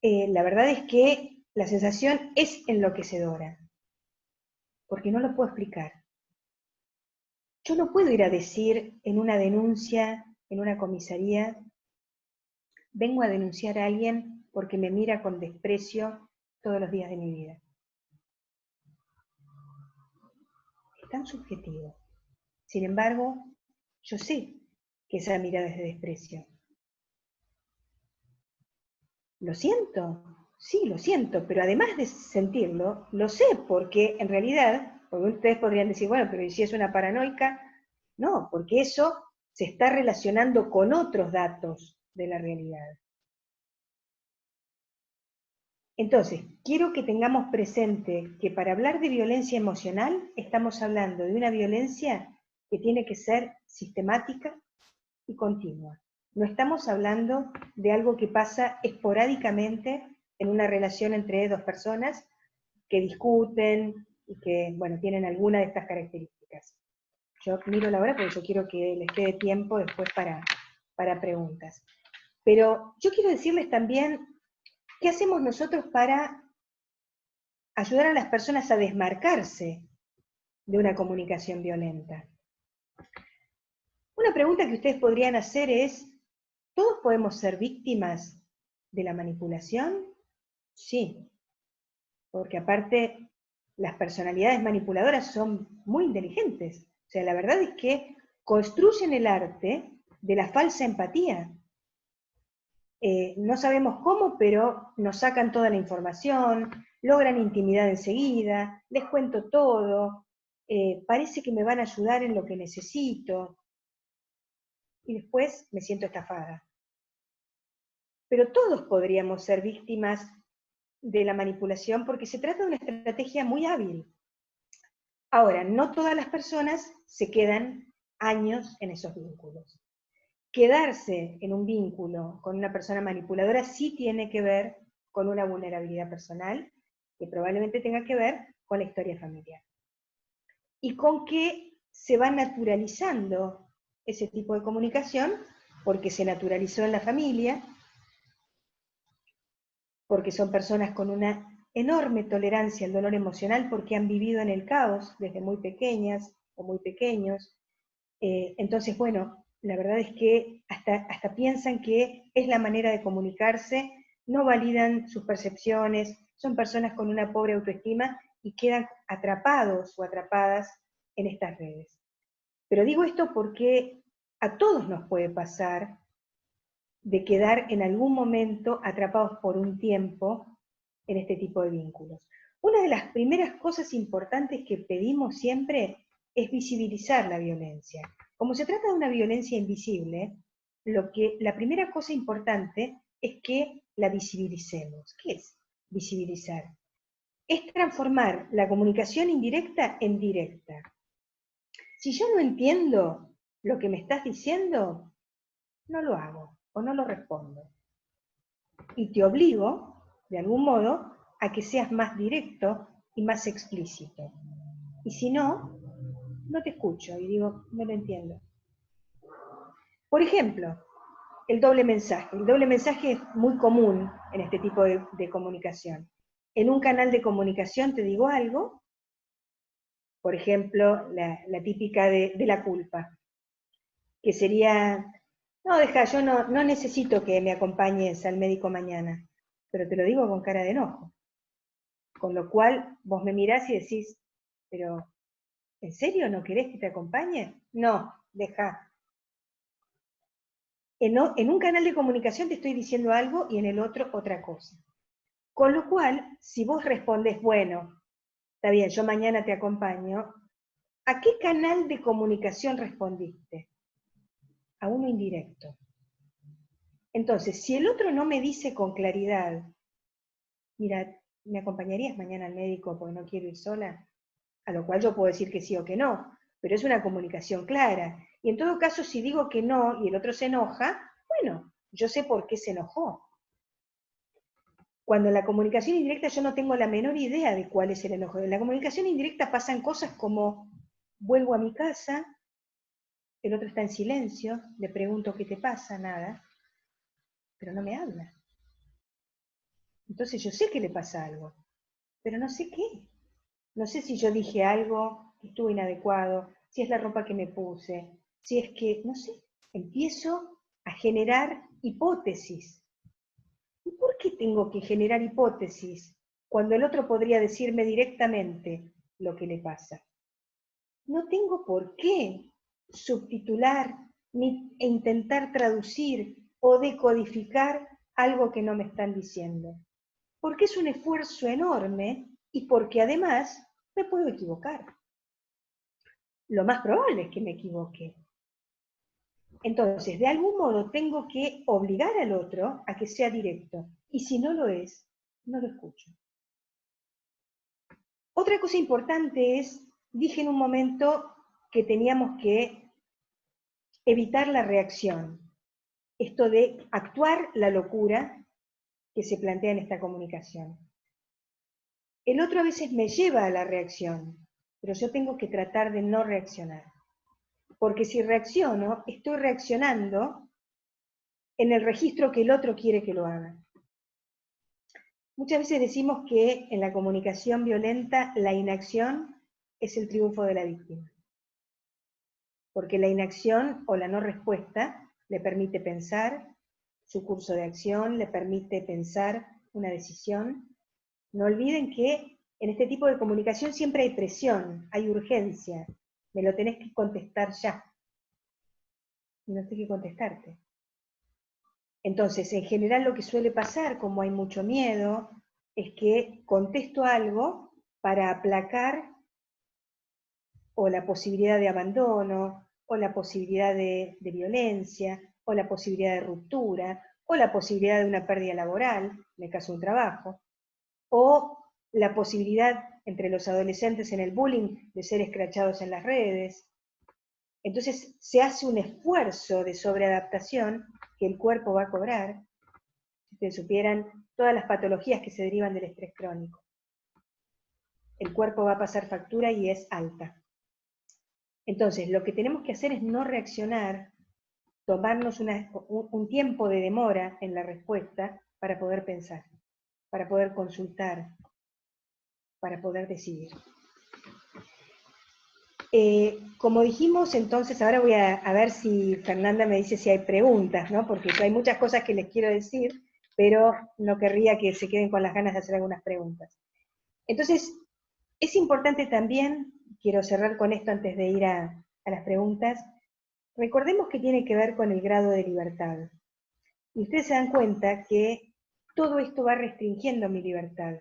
la verdad es que la sensación es enloquecedora. Porque no lo puedo explicar. Yo no puedo ir a decir en una denuncia, en una comisaría, vengo a denunciar a alguien porque me mira con desprecio todos los días de mi vida. Es tan subjetivo. Sin embargo, yo sé que esa mirada es de desprecio. ¿Lo siento? Sí, lo siento, pero además de sentirlo, lo sé, porque en realidad, porque ustedes podrían decir, bueno, pero ¿y si es una paranoica? No, porque eso se está relacionando con otros datos de la realidad. Entonces, quiero que tengamos presente que para hablar de violencia emocional, estamos hablando de una violencia que tiene que ser sistemática y continua. No estamos hablando de algo que pasa esporádicamente en una relación entre dos personas que discuten y que, bueno, tienen alguna de estas características. Yo miro la hora porque yo quiero que les quede tiempo después para preguntas. Pero yo quiero decirles también qué hacemos nosotros para ayudar a las personas a desmarcarse de una comunicación violenta. Una pregunta que ustedes podrían hacer es, ¿todos podemos ser víctimas de la manipulación? Sí, porque aparte las personalidades manipuladoras son muy inteligentes. O sea, la verdad es que construyen el arte de la falsa empatía. No sabemos cómo, pero nos sacan toda la información, logran intimidad enseguida, les cuento todo, parece que me van a ayudar en lo que necesito, y después me siento estafada. Pero todos podríamos ser víctimas de la manipulación porque se trata de una estrategia muy hábil. Ahora, no todas las personas se quedan años en esos vínculos. Quedarse en un vínculo con una persona manipuladora sí tiene que ver con una vulnerabilidad personal, que probablemente tenga que ver con la historia familiar. Y con que se va naturalizando ese tipo de comunicación, porque se naturalizó en la familia, porque son personas con una enorme tolerancia al dolor emocional, porque han vivido en el caos desde muy pequeñas o muy pequeños. Entonces, bueno, la verdad es que hasta piensan que es la manera de comunicarse, no validan sus percepciones, son personas con una pobre autoestima y quedan atrapados o atrapadas en estas redes. Pero digo esto porque a todos nos puede pasar de quedar en algún momento atrapados por un tiempo en este tipo de vínculos. Una de las primeras cosas importantes que pedimos siempre es visibilizar la violencia. Como se trata de una violencia invisible, la primera cosa importante es que la visibilicemos. ¿Qué es visibilizar? Es transformar la comunicación indirecta en directa. Si yo no entiendo lo que me estás diciendo, no lo hago o no lo respondo. Y te obligo, de algún modo, a que seas más directo y más explícito. Y si no, no te escucho y digo, no lo entiendo. Por ejemplo, el doble mensaje. El doble mensaje es muy común en este tipo de comunicación. En un canal de comunicación te digo algo, por ejemplo, la típica de la culpa, que sería, no, deja, yo no necesito que me acompañes al médico mañana, pero te lo digo con cara de enojo. Con lo cual vos me mirás y decís, pero ¿en serio no querés que te acompañe? No, deja. En un canal de comunicación te estoy diciendo algo y en el otro otra cosa. Con lo cual, si vos respondes, bueno, está bien, yo mañana te acompaño, ¿a qué canal de comunicación respondiste? A uno indirecto. Entonces, si el otro no me dice con claridad, mira, ¿me acompañarías mañana al médico porque no quiero ir sola? A lo cual yo puedo decir que sí o que no, pero es una comunicación clara. Y en todo caso, si digo que no y el otro se enoja, bueno, yo sé por qué se enojó. Cuando en la comunicación indirecta yo no tengo la menor idea de cuál es el enojo. En la comunicación indirecta pasan cosas como, vuelvo a mi casa, el otro está en silencio, le pregunto qué te pasa, nada, pero no me habla. Entonces yo sé que le pasa algo, pero no sé qué. No sé si yo dije algo que estuvo inadecuado, si es la ropa que me puse, si es que, no sé, empiezo a generar hipótesis. ¿Y por qué tengo que generar hipótesis cuando el otro podría decirme directamente lo que le pasa? No tengo por qué subtitular e intentar traducir o decodificar algo que no me están diciendo. Porque es un esfuerzo enorme y porque además me puedo equivocar. Lo más probable es que me equivoque. Entonces, de algún modo tengo que obligar al otro a que sea directo. Y si no lo es, no lo escucho. Otra cosa importante es, dije en un momento que teníamos que evitar la reacción. Esto de actuar la locura que se plantea en esta comunicación. El otro a veces me lleva a la reacción, pero yo tengo que tratar de no reaccionar. Porque si reacciono, estoy reaccionando en el registro que el otro quiere que lo haga. Muchas veces decimos que en la comunicación violenta la inacción es el triunfo de la víctima. Porque la inacción o la no respuesta le permite pensar su curso de acción, le permite pensar una decisión. No olviden que en este tipo de comunicación siempre hay presión, hay urgencia. Me lo tenés que contestar ya. No sé qué contestarte. Entonces, en general lo que suele pasar, como hay mucho miedo, es que contesto algo para aplacar o la posibilidad de abandono, o la posibilidad de violencia, o la posibilidad de ruptura, o la posibilidad de una pérdida laboral, en el caso de un trabajo, o la posibilidad entre los adolescentes en el bullying de ser escrachados en las redes. Entonces se hace un esfuerzo de sobreadaptación que el cuerpo va a cobrar, si ustedes supieran todas las patologías que se derivan del estrés crónico. El cuerpo va a pasar factura y es alta. Entonces, lo que tenemos que hacer es no reaccionar, tomarnos un tiempo de demora en la respuesta para poder pensar, para poder consultar, para poder decidir. Como dijimos, entonces, ahora voy a ver si Fernanda me dice si hay preguntas, ¿no? Porque hay muchas cosas que les quiero decir, pero no querría que se queden con las ganas de hacer algunas preguntas. Entonces, es importante también, quiero cerrar con esto antes de ir a las preguntas, recordemos que tiene que ver con el grado de libertad. Y ustedes se dan cuenta que todo esto va restringiendo mi libertad,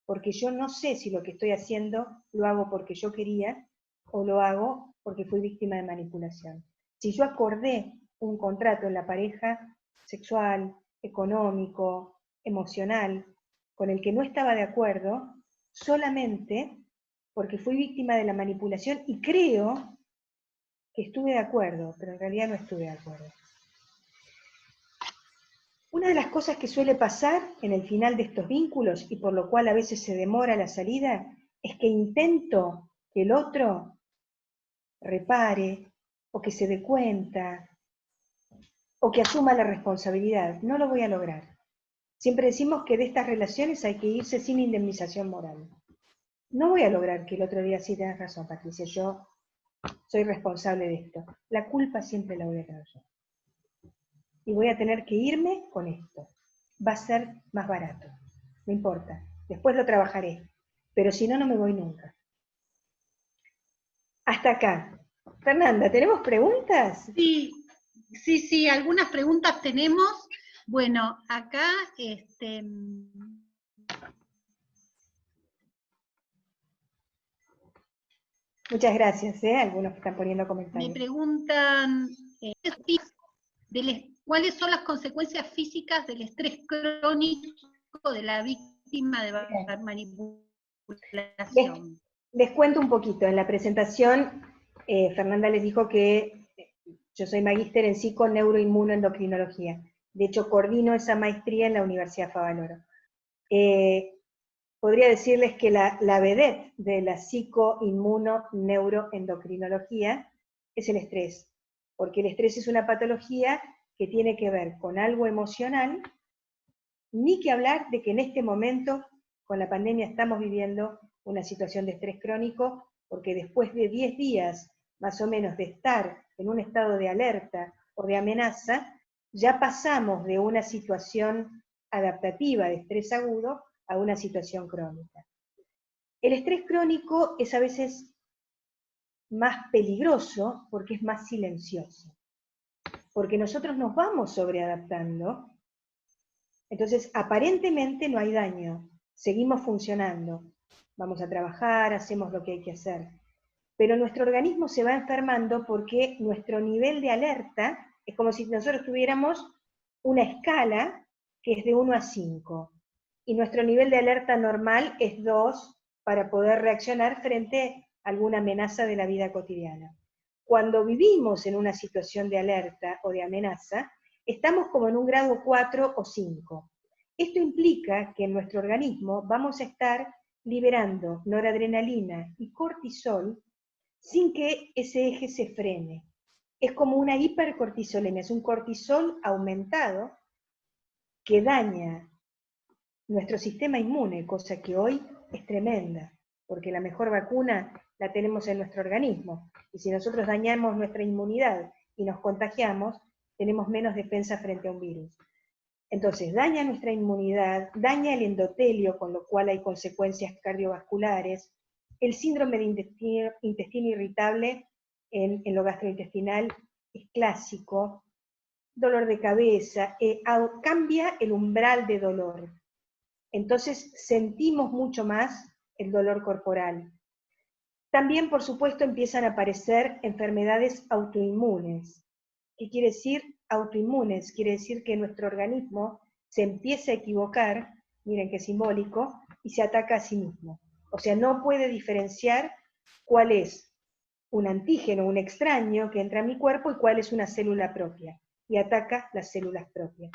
porque yo no sé si lo que estoy haciendo lo hago porque yo quería o lo hago porque fui víctima de manipulación. Si yo acordé un contrato en la pareja sexual, económico, emocional, con el que no estaba de acuerdo, solamente porque fui víctima de la manipulación y creo que estuve de acuerdo, pero en realidad no estuve de acuerdo. Una de las cosas que suele pasar en el final de estos vínculos, y por lo cual a veces se demora la salida, es que intento que el otro repare, o que se dé cuenta, o que asuma la responsabilidad. No lo voy a lograr. Siempre decimos que de estas relaciones hay que irse sin indemnización moral. No voy a lograr que el otro día, sí, tenés razón, Patricia, yo soy responsable de esto. La culpa siempre la voy a tener yo. Y voy a tener que irme con esto. Va a ser más barato. No importa. Después lo trabajaré. Pero si no, no me voy nunca. Hasta acá. Fernanda, ¿tenemos preguntas? Sí, algunas preguntas tenemos. Bueno, acá, Muchas gracias, algunos que están poniendo comentarios. me preguntan cuáles son las consecuencias físicas del estrés crónico de la víctima de manipulación. Les cuento un poquito. En la presentación, Fernanda les dijo que yo soy magíster en psico-neuroinmunoendocrinología. De hecho, coordino esa maestría en la Universidad Favaloro. Podría decirles que la vedette de la psico-inmuno-neuroendocrinología es el estrés, porque el estrés es una patología que tiene que ver con algo emocional, ni que hablar de que en este momento, con la pandemia, estamos viviendo una situación de estrés crónico, porque después de 10 días, más o menos, de estar en un estado de alerta o de amenaza, ya pasamos de una situación adaptativa de estrés agudo a una situación crónica. El estrés crónico es a veces más peligroso porque es más silencioso, porque nosotros nos vamos sobreadaptando, entonces aparentemente no hay daño, seguimos funcionando, vamos a trabajar, hacemos lo que hay que hacer, pero nuestro organismo se va enfermando porque nuestro nivel de alerta es como si nosotros tuviéramos una escala que es de 1 a 5, y nuestro nivel de alerta normal es 2 para poder reaccionar frente a alguna amenaza de la vida cotidiana. Cuando vivimos en una situación de alerta o de amenaza, estamos como en un grado 4 o 5. Esto implica que en nuestro organismo vamos a estar liberando noradrenalina y cortisol sin que ese eje se frene. Es como una hipercortisolemia, es un cortisol aumentado que daña nuestro sistema inmune, cosa que hoy es tremenda, porque la mejor vacuna la tenemos en nuestro organismo, y si nosotros dañamos nuestra inmunidad y nos contagiamos, tenemos menos defensa frente a un virus. Entonces, daña nuestra inmunidad, daña el endotelio, con lo cual hay consecuencias cardiovasculares, el síndrome de intestino irritable en lo gastrointestinal es clásico, dolor de cabeza, cambia el umbral de dolor. Entonces sentimos mucho más el dolor corporal. También, por supuesto, empiezan a aparecer enfermedades autoinmunes. ¿Qué quiere decir autoinmunes? Quiere decir que nuestro organismo se empieza a equivocar, miren qué simbólico, y se ataca a sí mismo. O sea, no puede diferenciar cuál es un antígeno, un extraño que entra a mi cuerpo y cuál es una célula propia, y ataca las células propias.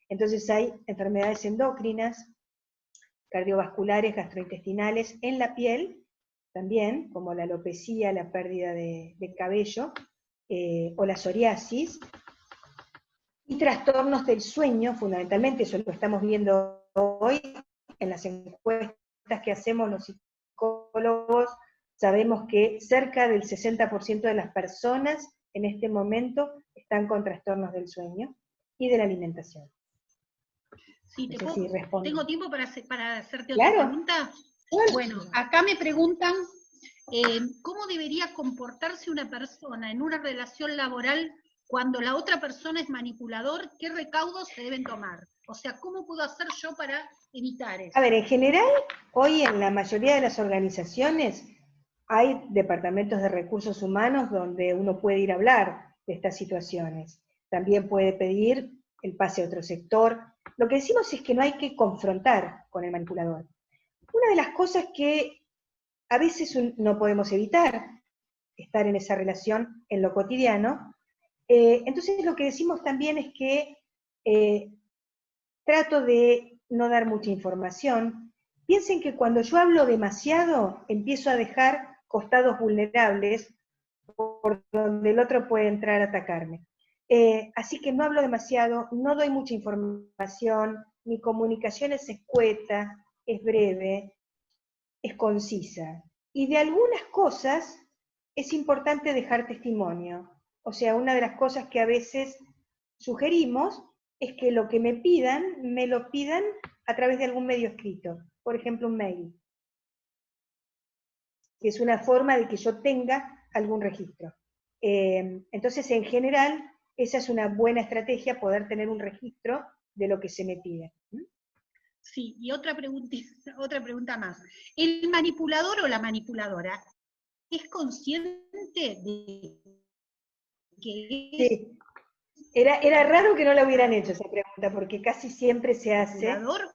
Entonces hay enfermedades endócrinas, cardiovasculares, gastrointestinales, en la piel también, como la alopecia, la pérdida de cabello, o la psoriasis, y trastornos del sueño, fundamentalmente, eso lo estamos viendo hoy en las encuestas que hacemos los psicólogos, sabemos que cerca del 60% de las personas en este momento están con trastornos del sueño y de la alimentación. Sí, ¿tengo tiempo para hacerte otra pregunta? Bueno, acá me preguntan cómo debería comportarse una persona en una relación laboral cuando la otra persona es manipulador, ¿qué recaudos se deben tomar? O sea, ¿cómo puedo hacer yo para evitar eso? A ver, en general, hoy en la mayoría de las organizaciones hay departamentos de recursos humanos donde uno puede ir a hablar de estas situaciones. También puede pedir el pase a otro sector. Lo que decimos es que no hay que confrontar con el manipulador. Una de las cosas que a veces no podemos evitar, estar en esa relación en lo cotidiano, entonces lo que decimos también es que trato de no dar mucha información. Piensen que cuando yo hablo demasiado, empiezo a dejar costados vulnerables por donde el otro puede entrar a atacarme. Así que no hablo demasiado, no doy mucha información, mi comunicación es escueta, es breve, es concisa. Y de algunas cosas es importante dejar testimonio. O sea, una de las cosas que a veces sugerimos es que lo que me lo pidan a través de algún medio escrito. Por ejemplo, un mail. Que es una forma de que yo tenga algún registro. Entonces, en general, esa es una buena estrategia, poder tener un registro de lo que se me pide. Sí, y otra pregunta más. ¿El manipulador o la manipuladora es consciente de que es Sí. Era raro que no la hubieran hecho esa pregunta, porque casi siempre se hace. manipulador?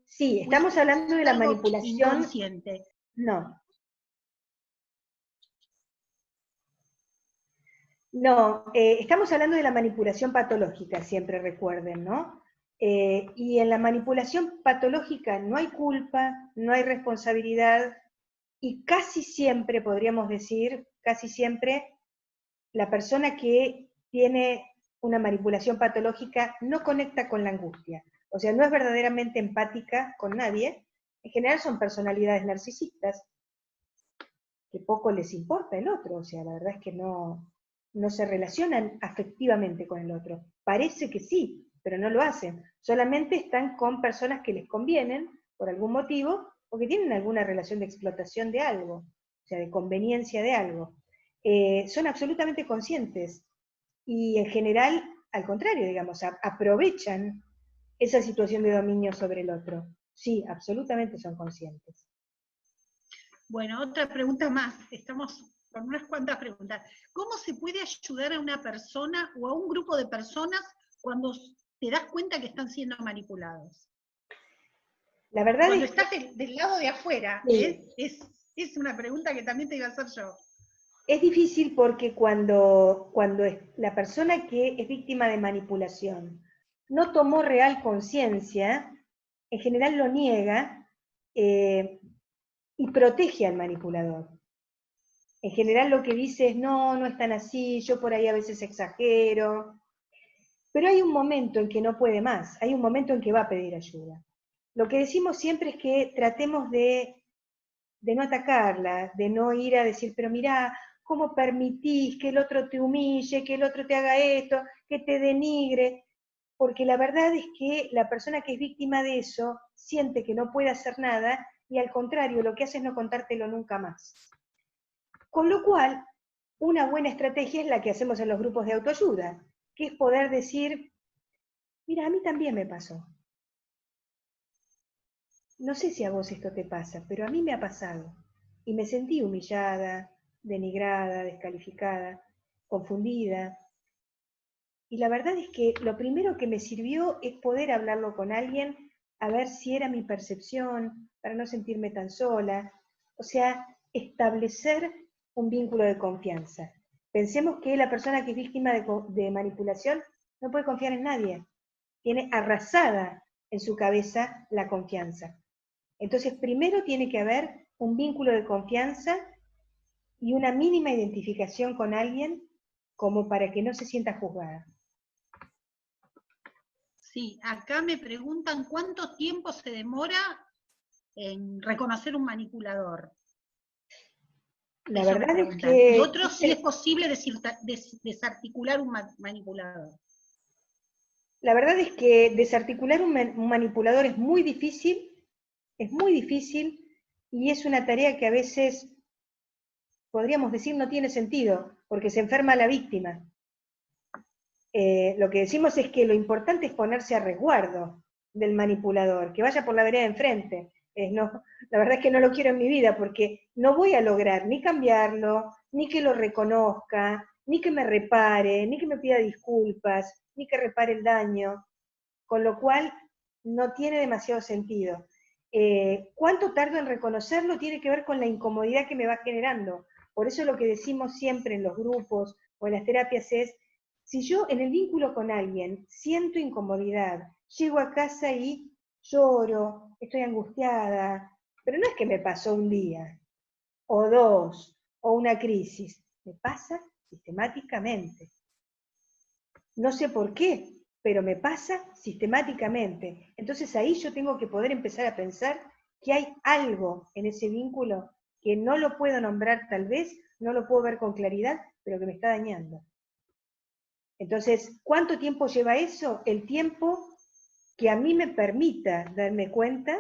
Sí, estamos hablando de la Algo manipulación. inconsciente. No. No, estamos hablando de la manipulación patológica, siempre recuerden, ¿no? Y en la manipulación patológica no hay culpa, no hay responsabilidad, y casi siempre, podríamos decir, casi siempre, la persona que tiene una manipulación patológica no conecta con la angustia. O sea, no es verdaderamente empática con nadie. En general son personalidades narcisistas, que poco les importa el otro. O sea, la verdad es que no se relacionan afectivamente con el otro. Parece que sí, pero no lo hacen. Solamente están con personas que les convienen, por algún motivo, o que tienen alguna relación de explotación de algo, o sea, de conveniencia de algo. Son absolutamente conscientes y en general, al contrario, digamos, aprovechan esa situación de dominio sobre el otro. Sí, absolutamente son conscientes. Bueno, otra pregunta más. Estamos con unas cuantas preguntas. ¿Cómo se puede ayudar a una persona o a un grupo de personas cuando te das cuenta que están siendo manipulados? La verdad cuando es estás del lado de afuera, sí. es una pregunta que también te iba a hacer yo. Es difícil porque cuando la persona que es víctima de manipulación no tomó real conciencia, en general lo niega y protege al manipulador. En general lo que dice es, no, no es tan así, yo por ahí a veces exagero. Pero hay un momento en que no puede más, hay un momento en que va a pedir ayuda. Lo que decimos siempre es que tratemos de no atacarla, de no ir a decir, pero mirá, ¿cómo permitís que el otro te humille, que el otro te haga esto, que te denigre? Porque la verdad es que la persona que es víctima de eso siente que no puede hacer nada y al contrario, lo que hace es no contártelo nunca más. Con lo cual, una buena estrategia es la que hacemos en los grupos de autoayuda, que es poder decir, mira, a mí también me pasó. No sé si a vos esto te pasa, pero a mí me ha pasado. Y me sentí humillada, denigrada, descalificada, confundida. Y la verdad es que lo primero que me sirvió es poder hablarlo con alguien, a ver si era mi percepción, para no sentirme tan sola. O sea, establecer un vínculo de confianza. Pensemos que la persona que es víctima de manipulación no puede confiar en nadie. Tiene arrasada en su cabeza la confianza. Entonces, primero tiene que haber un vínculo de confianza y una mínima identificación con alguien como para que no se sienta juzgada. Sí, acá me preguntan cuánto tiempo se demora en reconocer un manipulador. La Eso verdad me es que... Y otro, si es posible desarticular un manipulador. La verdad es que desarticular un manipulador es muy difícil y es una tarea que a veces, podríamos decir, no tiene sentido, porque se enferma la víctima. lo que decimos es que lo importante es ponerse a resguardo del manipulador, que vaya por la vereda de enfrente. La verdad es que no lo quiero en mi vida, porque no voy a lograr ni cambiarlo, ni que lo reconozca, ni que me repare, ni que me pida disculpas, ni que repare el daño, con lo cual no tiene demasiado sentido. ¿Cuánto tardo en reconocerlo? Tiene que ver con la incomodidad que me va generando. Por eso lo que decimos siempre en los grupos o en las terapias es, si yo en el vínculo con alguien siento incomodidad, llego a casa y lloro, estoy angustiada, pero no es que me pasó un día, o dos, o una crisis, me pasa sistemáticamente. No sé por qué, pero me pasa sistemáticamente. Entonces ahí yo tengo que poder empezar a pensar que hay algo en ese vínculo que no lo puedo nombrar tal vez, no lo puedo ver con claridad, pero que me está dañando. Entonces, ¿cuánto tiempo lleva eso? El tiempo que a mí me permita darme cuenta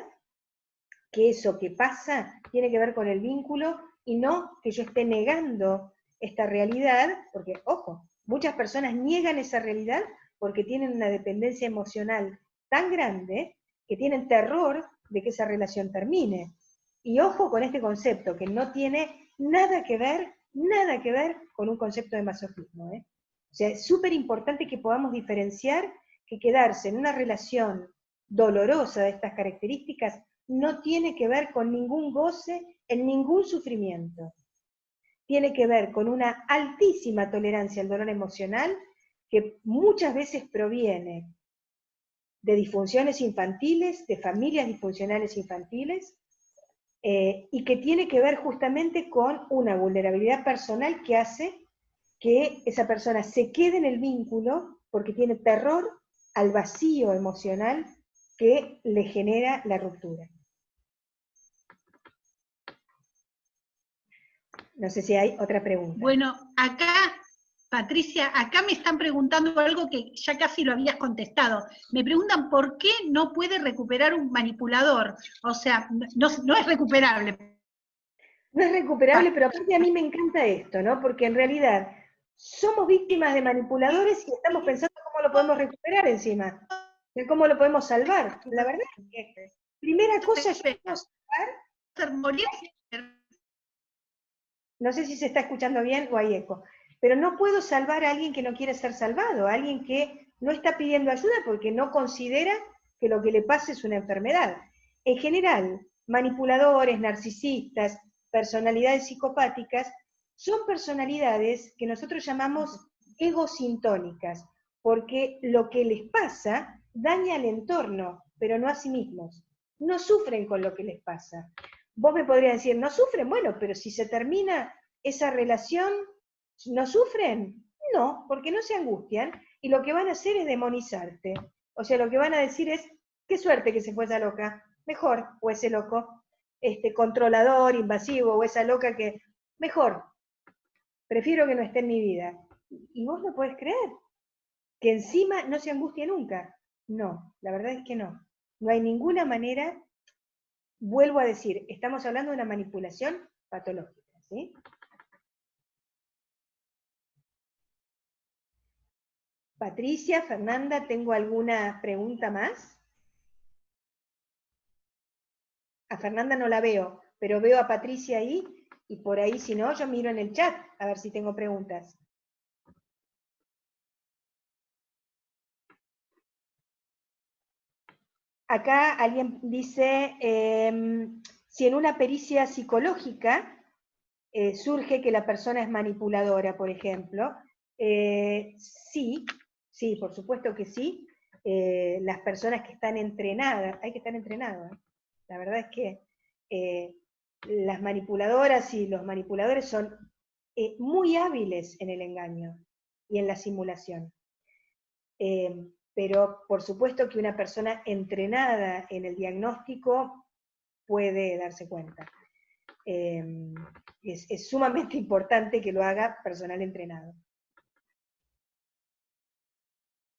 que eso que pasa tiene que ver con el vínculo y no que yo esté negando esta realidad, porque, ojo, muchas personas niegan esa realidad porque tienen una dependencia emocional tan grande que tienen terror de que esa relación termine. Y ojo con este concepto, que no tiene nada que ver con un concepto de masoquismo. O sea, es súper importante que podamos diferenciar que quedarse en una relación dolorosa de estas características no tiene que ver con ningún goce en ningún sufrimiento. Tiene que ver con una altísima tolerancia al dolor emocional que muchas veces proviene de disfunciones infantiles, de familias disfuncionales infantiles, y que tiene que ver justamente con una vulnerabilidad personal que hace que esa persona se quede en el vínculo porque tiene terror al vacío emocional que le genera la ruptura. No sé si hay otra pregunta. Bueno, acá, Patricia, acá me están preguntando algo que ya casi lo habías contestado. Me preguntan por qué no puede recuperar un manipulador. O sea, no es recuperable. No es recuperable, pero aparte a mí me encanta esto, ¿no? Porque en realidad somos víctimas de manipuladores y estamos pensando cómo lo podemos recuperar encima, de cómo lo podemos salvar. La verdad es que, primera cosa, yo puedo salvar, no sé si se está escuchando bien o hay eco, pero no puedo salvar a alguien que no quiere ser salvado, a alguien que no está pidiendo ayuda porque no considera que lo que le pasa es una enfermedad. En general, manipuladores, narcisistas, personalidades psicopáticas, son personalidades que nosotros llamamos egosintónicas, porque lo que les pasa daña al entorno, pero no a sí mismos. No sufren con lo que les pasa. Vos me podrías decir, ¿no sufren? Bueno, pero si se termina esa relación, ¿no sufren? No, porque no se angustian y lo que van a hacer es demonizarte. O sea, lo que van a decir es, qué suerte que se fue esa loca, mejor, o ese loco, controlador, invasivo, o esa loca que, mejor, prefiero que no esté en mi vida. Y vos no podés creer que encima no se angustia nunca. No, la verdad es que no. No hay ninguna manera. Vuelvo a decir, estamos hablando de una manipulación patológica, ¿sí? Patricia, Fernanda, ¿tengo alguna pregunta más? A Fernanda no la veo, pero veo a Patricia ahí, y por ahí, si no, yo miro en el chat, a ver si tengo preguntas. Acá alguien dice, si en una pericia psicológica surge que la persona es manipuladora, por ejemplo, sí, por supuesto que sí. Las personas que están entrenadas, hay que estar entrenados, ¿eh? La verdad es que las manipuladoras y los manipuladores son muy hábiles en el engaño y en la simulación. Pero por supuesto que una persona entrenada en el diagnóstico puede darse cuenta. Es sumamente importante que lo haga personal entrenado.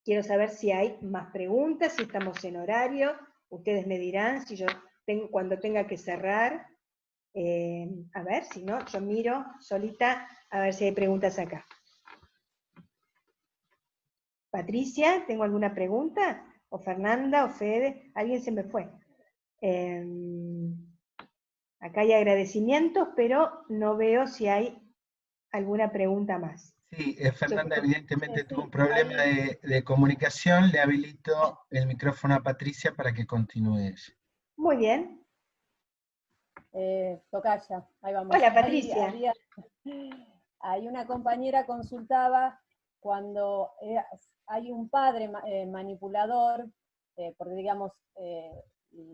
Quiero saber si hay más preguntas, si estamos en horario. Ustedes me dirán si yo cuando tenga que cerrar. A ver, si no, yo miro solita a ver si hay preguntas acá. Patricia, ¿tengo alguna pregunta? O Fernanda, o Fede, alguien se me fue. Acá hay agradecimientos, pero no veo si hay alguna pregunta más. Sí, Fernanda evidentemente Sí, tuvo un problema de comunicación. Le habilito el micrófono a Patricia para que continúe ella. Muy bien. Tocaya, ahí vamos. Hola, Patricia. Hay una compañera consultaba cuando hay un padre manipulador, porque digamos,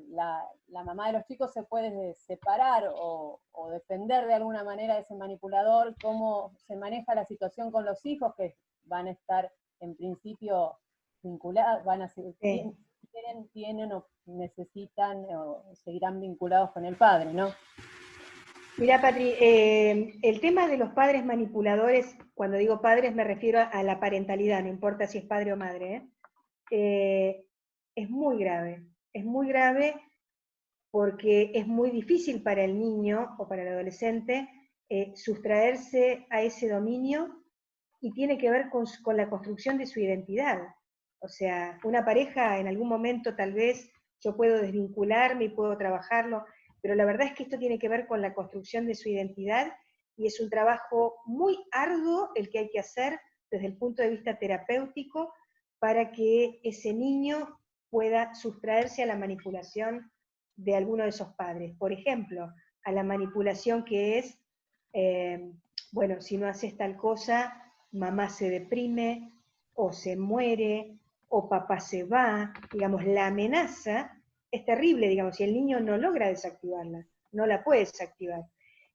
la mamá de los chicos se puede separar o defender de alguna manera de ese manipulador, cómo se maneja la situación con los hijos que van a estar en principio vinculados, van a ser, tienen o necesitan o seguirán vinculados con el padre, ¿no? Mira, Patri, el tema de los padres manipuladores, cuando digo padres me refiero a la parentalidad, no importa si es padre o madre, es muy grave porque es muy difícil para el niño o para el adolescente sustraerse a ese dominio y tiene que ver con la construcción de su identidad. O sea, una pareja en algún momento tal vez yo puedo desvincularme y puedo trabajarlo, pero la verdad es que esto tiene que ver con la construcción de su identidad y es un trabajo muy arduo el que hay que hacer desde el punto de vista terapéutico para que ese niño pueda sustraerse a la manipulación de alguno de esos padres. Por ejemplo, a la manipulación que es, bueno, si no haces tal cosa, mamá se deprime, o se muere, o papá se va, digamos, la amenaza es terrible, digamos, si el niño no logra desactivarla, no la puede desactivar.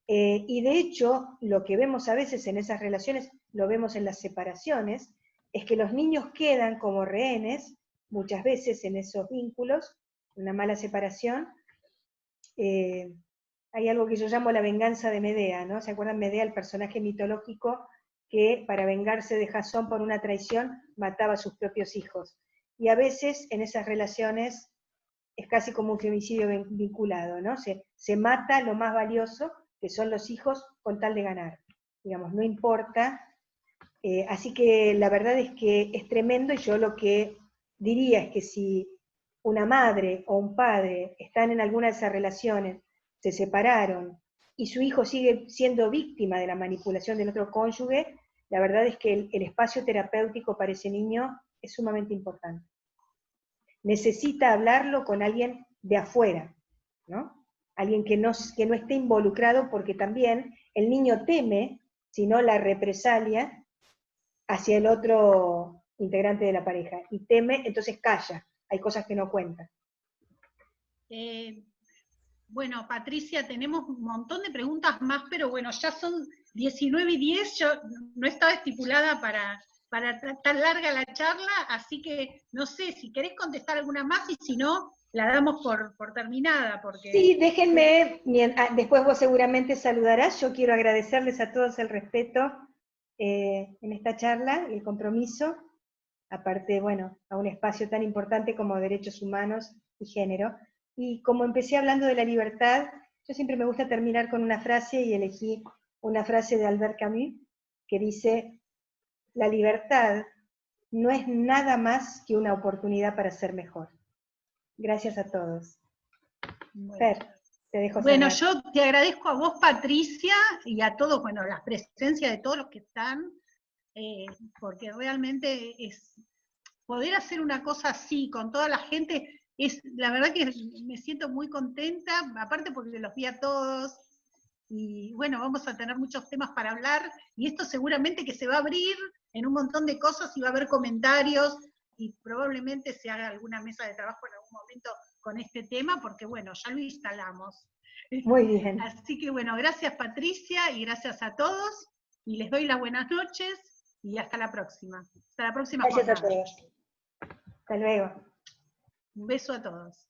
Y de hecho, lo que vemos a veces en esas relaciones, lo vemos en las separaciones, es que los niños quedan como rehenes, muchas veces en esos vínculos, una mala separación. Hay algo que yo llamo la venganza de Medea, ¿no? ¿Se acuerdan Medea, el personaje mitológico que para vengarse de Jasón por una traición mataba a sus propios hijos? Y a veces en esas relaciones es casi como un femicidio vinculado, ¿no? Se mata lo más valioso, que son los hijos, con tal de ganar. Digamos, no importa. Así que la verdad es que es tremendo y yo lo que diría es que si una madre o un padre están en alguna de esas relaciones, se separaron y su hijo sigue siendo víctima de la manipulación del otro cónyuge, la verdad es que el espacio terapéutico para ese niño es sumamente importante. Necesita hablarlo con alguien de afuera, ¿no? Alguien que no esté involucrado, porque también el niño teme, si no la represalia, hacia el otro integrante de la pareja, y teme, entonces calla, hay cosas que no cuenta. Bueno, Patricia, tenemos un montón de preguntas más, pero bueno, ya son 19:10, yo no estaba estipulada para tan larga la charla, así que no sé, si querés contestar alguna más, y si no, la damos por terminada. Porque... Sí, déjenme, después vos seguramente saludarás, yo quiero agradecerles a todos el respeto en esta charla, el compromiso, aparte, bueno, a un espacio tan importante como derechos humanos y género. Y como empecé hablando de la libertad, yo siempre me gusta terminar con una frase, y elegí una frase de Albert Camus, que dice: la libertad no es nada más que una oportunidad para ser mejor. Gracias a todos. Bueno. Fer, te dejo Bueno, cerrar. yo te agradezco a vos, Patricia, y a todos, bueno, la presencia de todos los que están, porque realmente es poder hacer una cosa así con toda la gente, la verdad que me siento muy contenta, aparte porque los vi a todos, y bueno, vamos a tener muchos temas para hablar, y esto seguramente que se va a abrir en un montón de cosas, y va a haber comentarios, y probablemente se haga alguna mesa de trabajo en algún momento con este tema, porque bueno, ya lo instalamos. Muy bien. Así que bueno, gracias Patricia, y gracias a todos, y les doy las buenas noches, y hasta la próxima. Hasta la próxima Gracias jornada. a todos. Hasta luego. Un beso a todos.